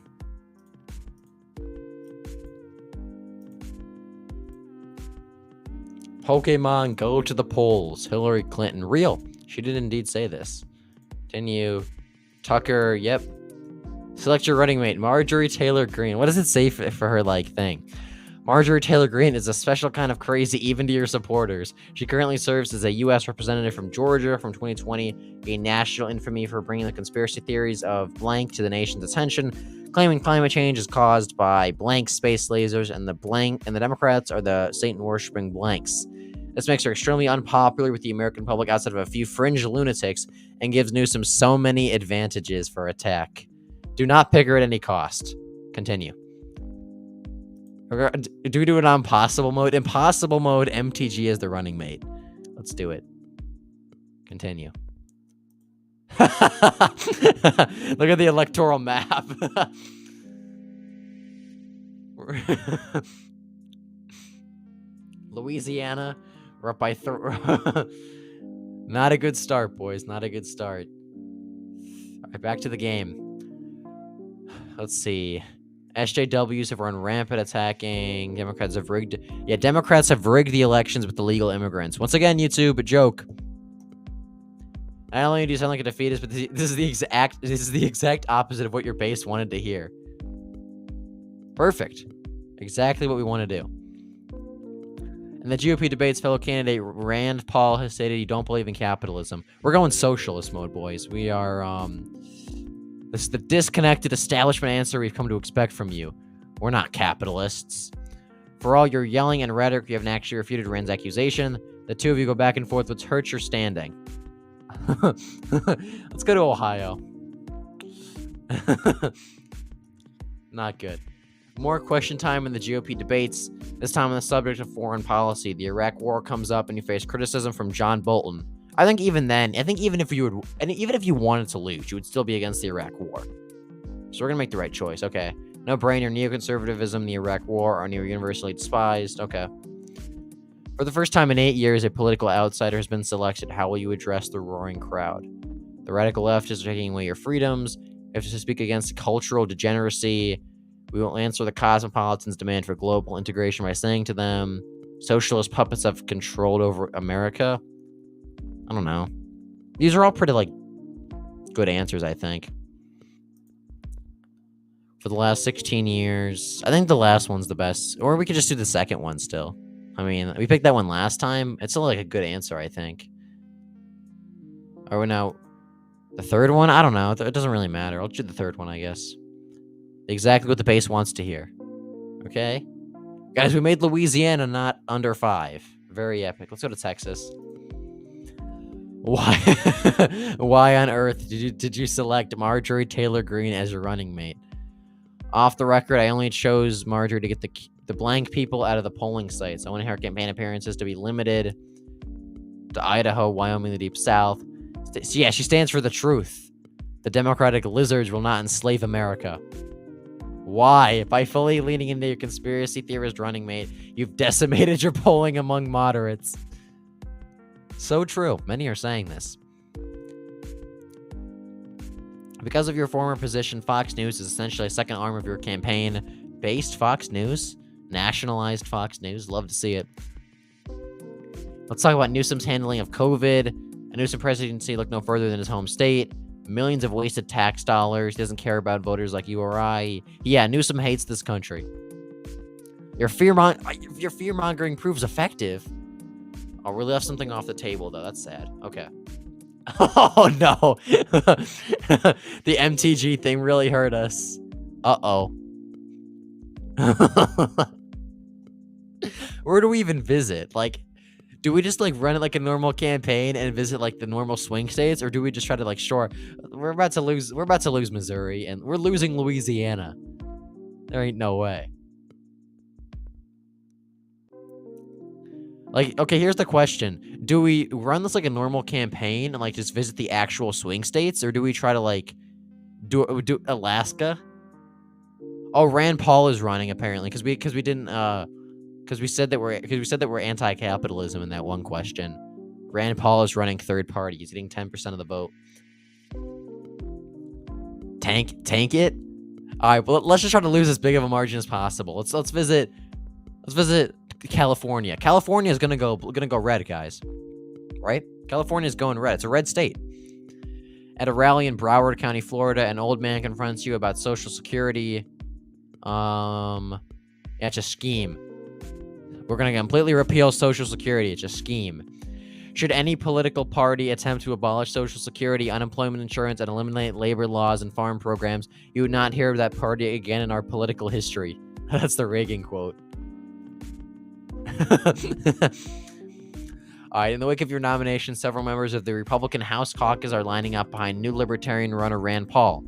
S1: Pokemon, go to the polls. Hillary Clinton. Real. She did indeed say this. Continue. Tucker, yep. Select your running mate, Marjorie Taylor Greene. What does it say for her, like, thing? Marjorie Taylor Greene is a special kind of crazy, even to your supporters. She currently serves as a U.S. representative from Georgia from 2020, gained national infamy for bringing the conspiracy theories of blank to the nation's attention, claiming climate change is caused by blank space lasers, and the Democrats are the Satan-worshipping blanks. This makes her extremely unpopular with the American public outside of a few fringe lunatics and gives Newsom so many advantages for attack. Do not pick her at any cost. Continue. Do we do it on impossible mode? Impossible mode, MTG is the running mate. Let's do it. Continue. Look at the electoral map. Louisiana, we're up by Not a good start, boys. Not a good start. All right, back to the game. Let's see. SJWs have run rampant attacking. Democrats have rigged. Yeah, Democrats have rigged the elections with illegal immigrants. Once again, YouTube, a joke. Not only do you sound like a defeatist, but this is the exact opposite of what your base wanted to hear. Perfect. Exactly what we want to do. In the GOP debates, fellow candidate Rand Paul has stated you don't believe in capitalism. We're going socialist mode, boys. We are, this is the disconnected establishment answer we've come to expect from you. We're not capitalists. For all your yelling and rhetoric, you haven't actually refuted Rand's accusation. The two of you go back and forth, which hurts your standing. Let's go to Ohio. Not good. More question time in the GOP debates, this time on the subject of foreign policy. The Iraq War comes up and you face criticism from John Bolton. I think even if you wanted to lose, you would still be against the Iraq War. So we're gonna make the right choice. Okay. No brainer, neoconservatism, the Iraq War are near universally despised. Okay. For the first time in 8 years, a political outsider has been selected. How will you address the roaring crowd? The radical left is taking away your freedoms. You have to speak against cultural degeneracy. We will answer the cosmopolitans' demand for global integration by saying to them, socialist puppets have controlled over America. I don't know. These are all pretty, good answers, I think. For the last 16 years, I think the last one's the best. Or we could just do the second one still. I mean, we picked that one last time. It's still, a good answer, I think. Or now, the third one? I don't know. It doesn't really matter. I'll do the third one, I guess. Exactly what the base wants to hear. Okay? Guys, we made Louisiana not under 5. Very epic. Let's go to Texas. Why Why on earth did you select Marjorie Taylor Greene as your running mate? Off the record, I only chose Marjorie to get the blank people out of the polling sites. I want her campaign appearances to be limited to Idaho, Wyoming, the Deep South. So yeah, she stands for the truth. The Democratic lizards will not enslave America. Why? By fully leaning into your conspiracy theorist running mate, you've decimated your polling among moderates. So true. Many are saying this. Because of your former position, Fox News is essentially a second arm of your campaign. Based Fox News? Nationalized Fox News? Love to see it. Let's talk about Newsom's handling of COVID. A Newsom presidency looked no further than his home state. Millions of wasted tax dollars. He doesn't care about voters like you or I. Yeah, Newsom hates this country. Your fear-mongering proves effective. Oh, we left something off the table, though. That's sad. Okay. Oh, no. The MTG thing really hurt us. Uh-oh. Where do we even visit? Do we just, run it like a normal campaign and visit, the normal swing states? Or do we just try to, sure, we're about to lose Missouri, and we're losing Louisiana. There ain't no way. Okay, here's the question. Do we run this like a normal campaign and just visit the actual swing states, or do we try to do Alaska? Oh, Rand Paul is running apparently because we said that we're anti-capitalism in that one question. Rand Paul is running third party. He's getting 10% of the vote. Tank it. All right, well, let's just try to lose as big of a margin as possible. Let's visit California. California is gonna go red, guys. Right? California is going red. It's a red state. At a rally in Broward County, Florida, an old man confronts you about Social Security. Yeah, it's a scheme. We're gonna completely repeal Social Security. It's a scheme. Should any political party attempt to abolish Social Security, unemployment insurance, and eliminate labor laws and farm programs, you would not hear of that party again in our political history. That's the Reagan quote. Alright, in the wake of your nomination, several members of the Republican House caucus are lining up behind new Libertarian runner Rand Paul.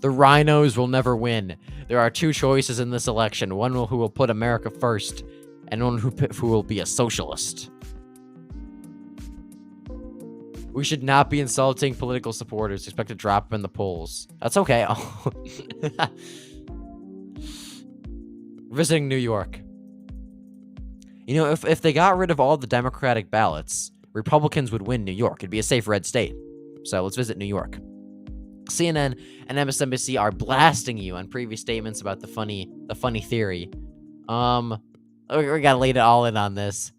S1: The rhinos will never win. There are two choices in this election. One who will put America first, and one who will be a socialist. We should not be insulting political supporters. Expect to drop them in the polls. That's okay. Visiting New York. You know, if they got rid of all the Democratic ballots, Republicans would win New York. It'd be a safe red state. So let's visit New York. CNN and MSNBC are blasting you on previous statements about the funny theory. We gotta lay it all in on this.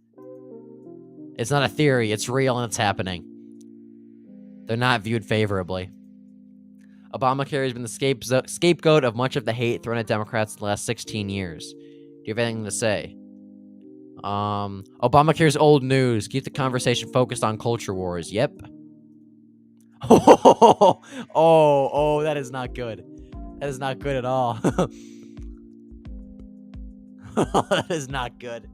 S1: It's not a theory, it's real and it's happening. They're not viewed favorably. Obamacare has been the scapegoat of much of the hate thrown at Democrats in the last 16 years. Do you have anything to say? Obamacare's old news. Keep the conversation focused on culture wars. Yep. Oh, that is not good. That is not good at all. That is not good.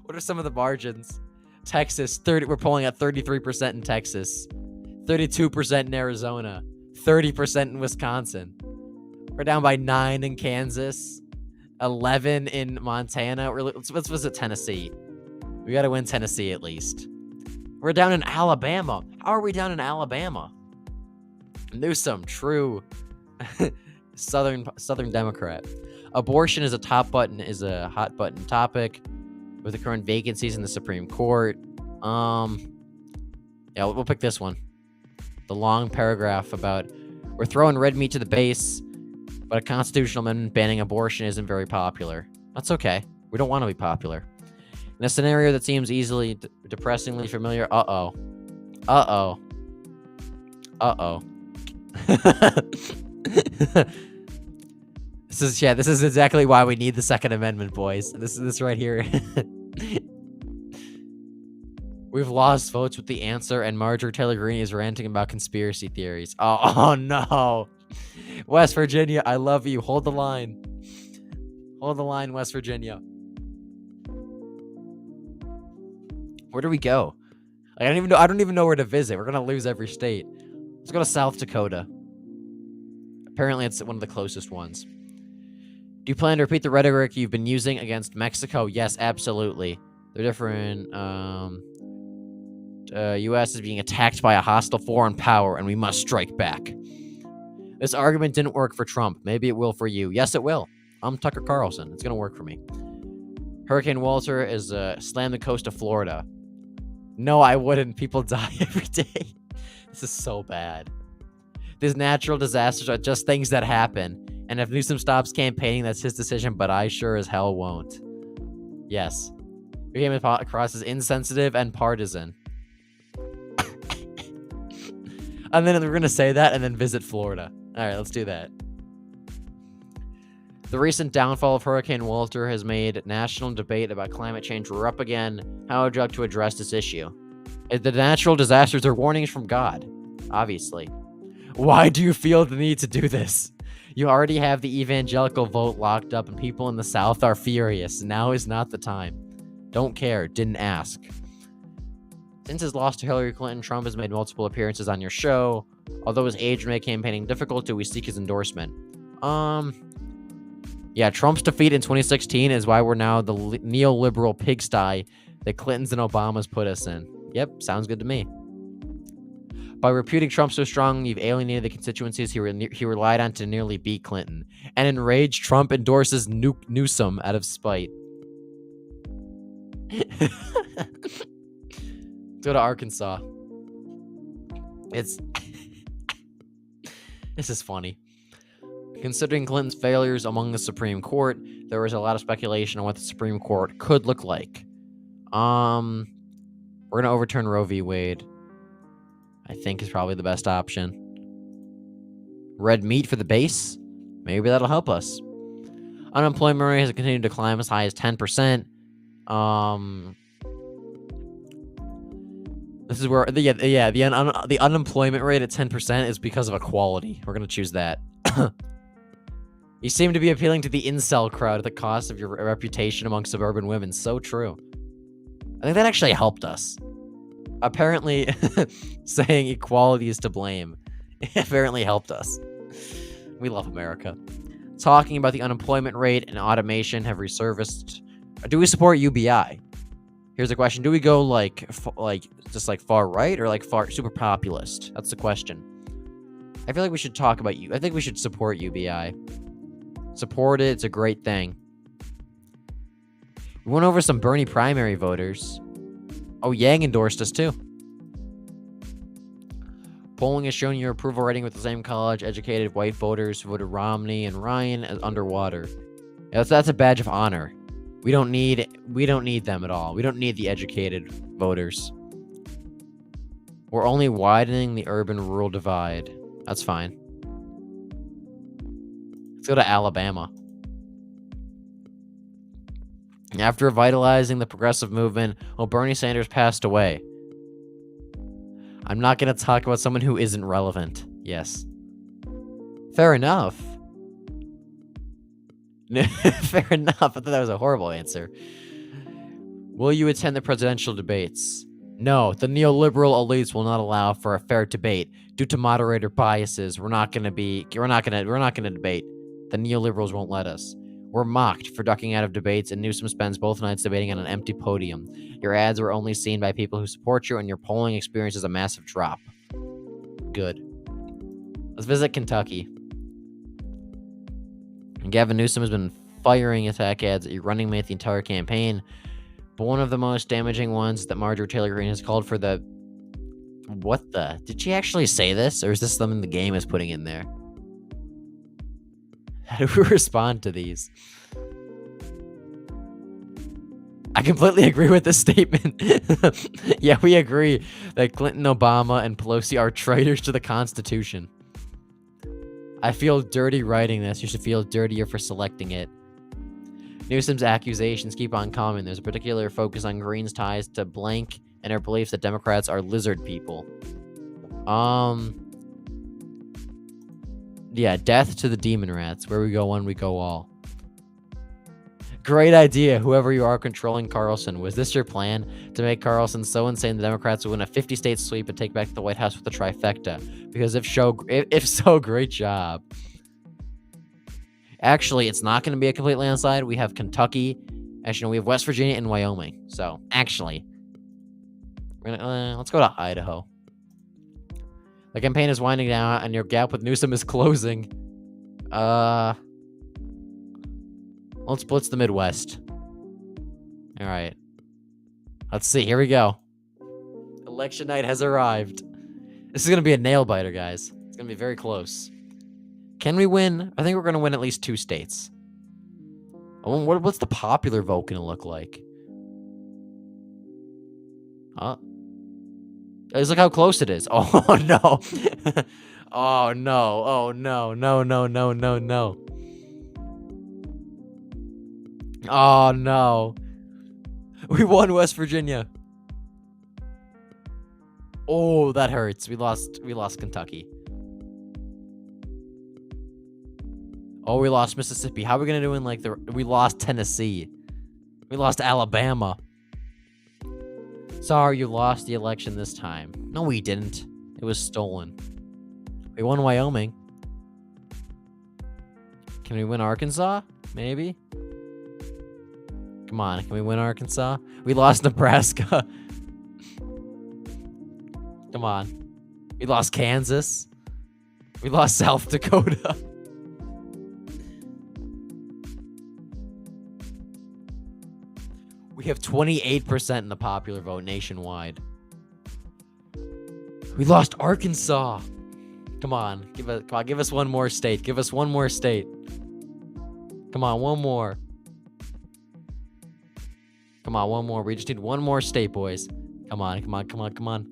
S1: What are some of the margins? Texas, we're polling at 33% in Texas, 32% in Arizona, 30% in Wisconsin. We're down by 9 in Kansas, 11 in Montana. Let's visit Tennessee. We got to win Tennessee at least. We're down in Alabama. How are we down in Alabama? Newsom, true Southern Democrat. Abortion is a hot button topic with the current vacancies in the Supreme Court. Yeah, we'll pick this one. The long paragraph about we're throwing red meat to the base, but a constitutional amendment banning abortion isn't very popular. That's okay. We don't want to be popular. In a scenario that seems easily depressingly familiar, This is exactly why we need the Second Amendment, boys. This right here. We've lost votes with the answer, and Marjorie Taylor Greene is ranting about conspiracy theories. Oh no. West Virginia, I love you. Hold the line. Hold the line, West Virginia. Where do we go? I don't even know where to visit. We're gonna lose every state. Let's go to South Dakota. Apparently, it's one of the closest ones. Do you plan to repeat the rhetoric you've been using against Mexico? Yes, absolutely. They're different. U.S. is being attacked by a hostile foreign power, and we must strike back. This argument didn't work for Trump. Maybe it will for you. Yes, it will. I'm Tucker Carlson. It's gonna work for me. Hurricane Walter is slammed the coast of Florida. No, I wouldn't. People die every day. This is so bad. These natural disasters are just things that happen. And if Newsom stops campaigning, that's his decision, but I sure as hell won't. Yes. We came across as insensitive and partisan. And then we're going to say that and then visit Florida. All right, let's do that. The recent downfall of Hurricane Walter has made national debate about climate change roar up again. How to address this issue? The natural disasters are warnings from God, obviously. Why do you feel the need to do this? You already have the evangelical vote locked up and people in the South are furious. Now is not the time. Don't care. Didn't ask. Since his loss to Hillary Clinton, Trump has made multiple appearances on your show. Although his age may make campaigning difficult, do we seek his endorsement? Yeah, Trump's defeat in 2016 is why we're now the neoliberal pigsty that Clintons and Obamas put us in. Yep, sounds good to me. By reputing Trump so strong, you've alienated the constituencies he relied on to nearly beat Clinton. And enraged, Trump endorses Newsom out of spite. Go to Arkansas. This is funny. Considering Clinton's failures among the Supreme Court, there was a lot of speculation on what the Supreme Court could look like. We're gonna overturn Roe v. Wade. I think is probably the best option. Red meat for the base? Maybe that'll help us. Unemployment rate has continued to climb as high as 10%. This is where the unemployment rate at 10% is because of equality. We're gonna choose that. You seem to be appealing to the incel crowd at the cost of your reputation among suburban women. So true. I think that actually helped us. Apparently, saying equality is to blame apparently helped us. We love America. Talking about the unemployment rate and automation have resurfaced. Do we support UBI? Here's the question. Do we go just far right or far super populist? That's the question. I feel like we should talk about I think we should support UBI. Support it. It's a great thing. We went over some Bernie primary voters. Oh, Yang endorsed us too. Polling has shown your approval rating with the same college-educated white voters who voted Romney and Ryan as underwater. Yeah, that's a badge of honor. We don't need them at all. We don't need the educated voters. We're only widening the urban-rural divide. That's fine. Let's go to Alabama. After revitalizing the progressive movement, Bernie Sanders passed away. I'm not going to talk about someone who isn't relevant. Yes. Fair enough. Fair enough. I thought that was a horrible answer. Will you attend the presidential debates? No, the neoliberal elites will not allow for a fair debate due to moderator biases. We're not going to debate. The neoliberals won't let us. We're mocked for ducking out of debates, and Newsom spends both nights debating on an empty podium. Your ads were only seen by people who support you, and your polling experience is a massive drop. Good. Let's visit Kentucky. And Gavin Newsom has been firing attack ads at your running mate the entire campaign, but one of the most damaging ones is that Marjorie Taylor Greene has called for the... What the? Did she actually say this, or is this something the game is putting in there? How do we respond to these? I completely agree with this statement. Yeah, we agree that Clinton, Obama, and Pelosi are traitors to the Constitution. I feel dirty writing this. You should feel dirtier for selecting it. Newsom's accusations keep on coming. There's a particular focus on Greene's ties to blank and her beliefs that Democrats are lizard people. Yeah, death to the demon rats. Where we go one, we go all. Great idea, whoever you are controlling Carlson. Was this your plan? To make Carlson so insane the Democrats will win a 50-state sweep and take back the White House with a trifecta? Because if so, great job. Actually, it's not going to be a complete landslide. We have Kentucky. Actually, no, we have West Virginia and Wyoming. So, actually, let's go to Idaho. The campaign is winding down, and your gap with Newsom is closing. Let's blitz the Midwest. All right. Let's see. Here we go. Election night has arrived. This is going to be a nail-biter, guys. It's going to be very close. Can we win? I think we're going to win at least 2 states. What's the popular vote going to look like? Let's look how close it is. Oh, no. Oh, no. Oh, no. No, no, no, no, no. Oh, no. We won West Virginia. Oh, that hurts. We lost Kentucky. Oh, we lost Mississippi. How are we going to do in we lost Tennessee. We lost Alabama. Sorry, you lost the election this time. No, we didn't. It was stolen. We won Wyoming. Can we win Arkansas? Maybe? Come on, can we win Arkansas? We lost Nebraska. Come on. We lost Kansas. We lost South Dakota. We have 28% in the popular vote nationwide. We lost Arkansas. Come on, give us one more state. Give us one more state. Come on, one more. Come on, one more. We just need one more state, boys. Come on, come on, come on, come on.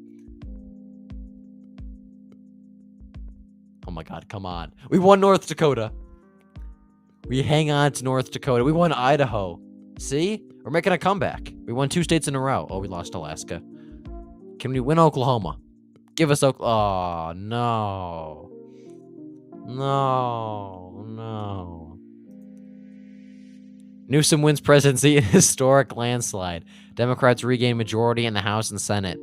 S1: Oh my God, come on. We won North Dakota. We hang on to North Dakota. We won Idaho. See? We're making a comeback. We won 2 states in a row. Oh, we lost Alaska. Can we win Oklahoma? Give us Oklahoma. Oh, no. No. No. Newsom wins presidency in historic landslide. Democrats regain majority in the House and Senate.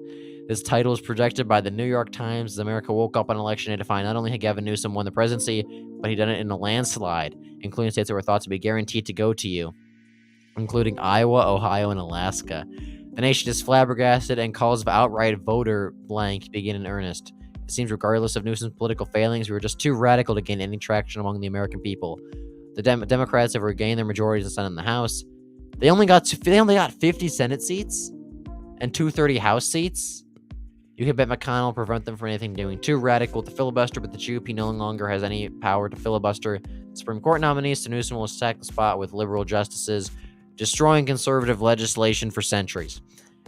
S1: This title is projected by the New York Times as America woke up on election day to find not only had Gavin Newsom won the presidency, but he done it in a landslide, including states that were thought to be guaranteed to go to you, including Iowa, Ohio, and Alaska. The nation is flabbergasted, and calls of outright voter blank begin in earnest. It seems regardless of Newsom's political failings, we were just too radical to gain any traction among the American people. The Democrats have regained their majorities in the Senate and the House. They only got 50 Senate seats and 230 House seats. You can bet McConnell will prevent them from anything doing too radical to filibuster, but the GOP no longer has any power to filibuster Supreme Court nominees, so Newsom will attack the spot with liberal justices, destroying conservative legislation for centuries.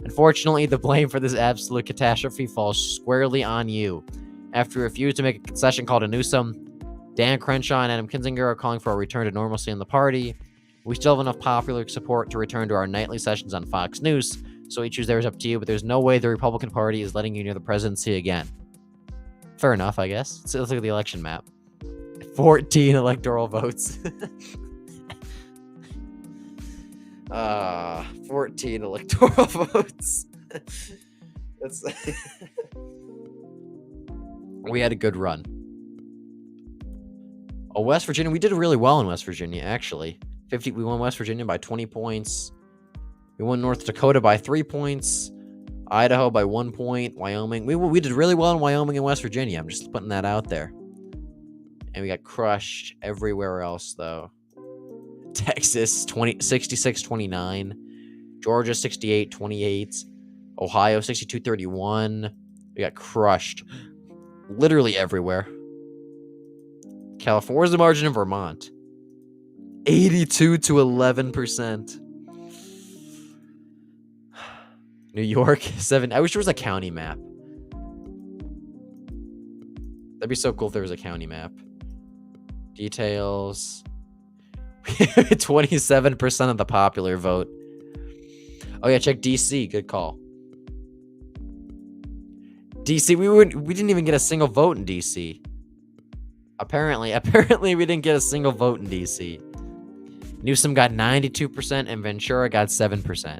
S1: Unfortunately, the blame for this absolute catastrophe falls squarely on you. After you refuse to make a concession called a Newsom, Dan Crenshaw and Adam Kinzinger are calling for a return to normalcy in the party. We still have enough popular support to return to our nightly sessions on Fox News, so we choose theirs up to you, but there's no way the Republican Party is letting you near the presidency again. Fair enough, I guess. Let's look at the election map. 14 electoral votes. 14 electoral votes. That's we had a good run. Oh, West Virginia, we did really well in West Virginia, actually. We won West Virginia by 20 points. We won North Dakota by 3 points. Idaho by 1 point. Wyoming. We did really well in Wyoming and West Virginia. I'm just putting that out there. And we got crushed everywhere else, though. Texas, 66-29. Georgia, 68-28. Ohio, 62-31. We got crushed literally everywhere. California, where's the margin in Vermont? 82-11%. New York, 7. I wish there was a county map. That'd be so cool if there was a county map. Details. 27% of the popular vote. Oh yeah, check DC. Good call. DC, we didn't even get a single vote in DC. Apparently we didn't get a single vote in DC. Newsom got 92% and Ventura got 7%.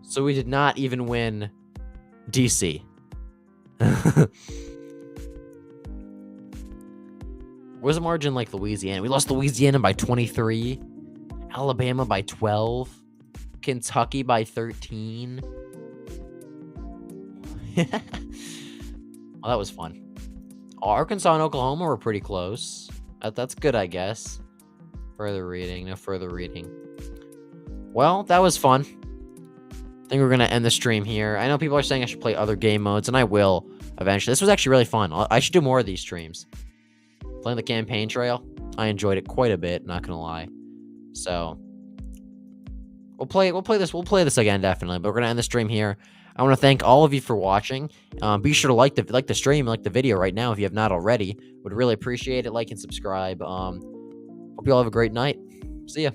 S1: So we did not even win DC. Where's the margin like Louisiana? We lost Louisiana by 23. Alabama by 12. Kentucky by 13. Well, that was fun. Arkansas and Oklahoma were pretty close. That's good, I guess. Further reading. No further reading. Well, that was fun. I think we're going to end the stream here. I know people are saying I should play other game modes, and I will eventually. This was actually really fun. I should do more of these streams. Playing the campaign trail, I enjoyed it quite a bit, not going to lie. So, we'll play this again, definitely. But we're going to end the stream here. I want to thank all of you for watching. Be sure to like the stream, like the video right now if you have not already. Would really appreciate it. Like and subscribe. Hope you all have a great night. See ya.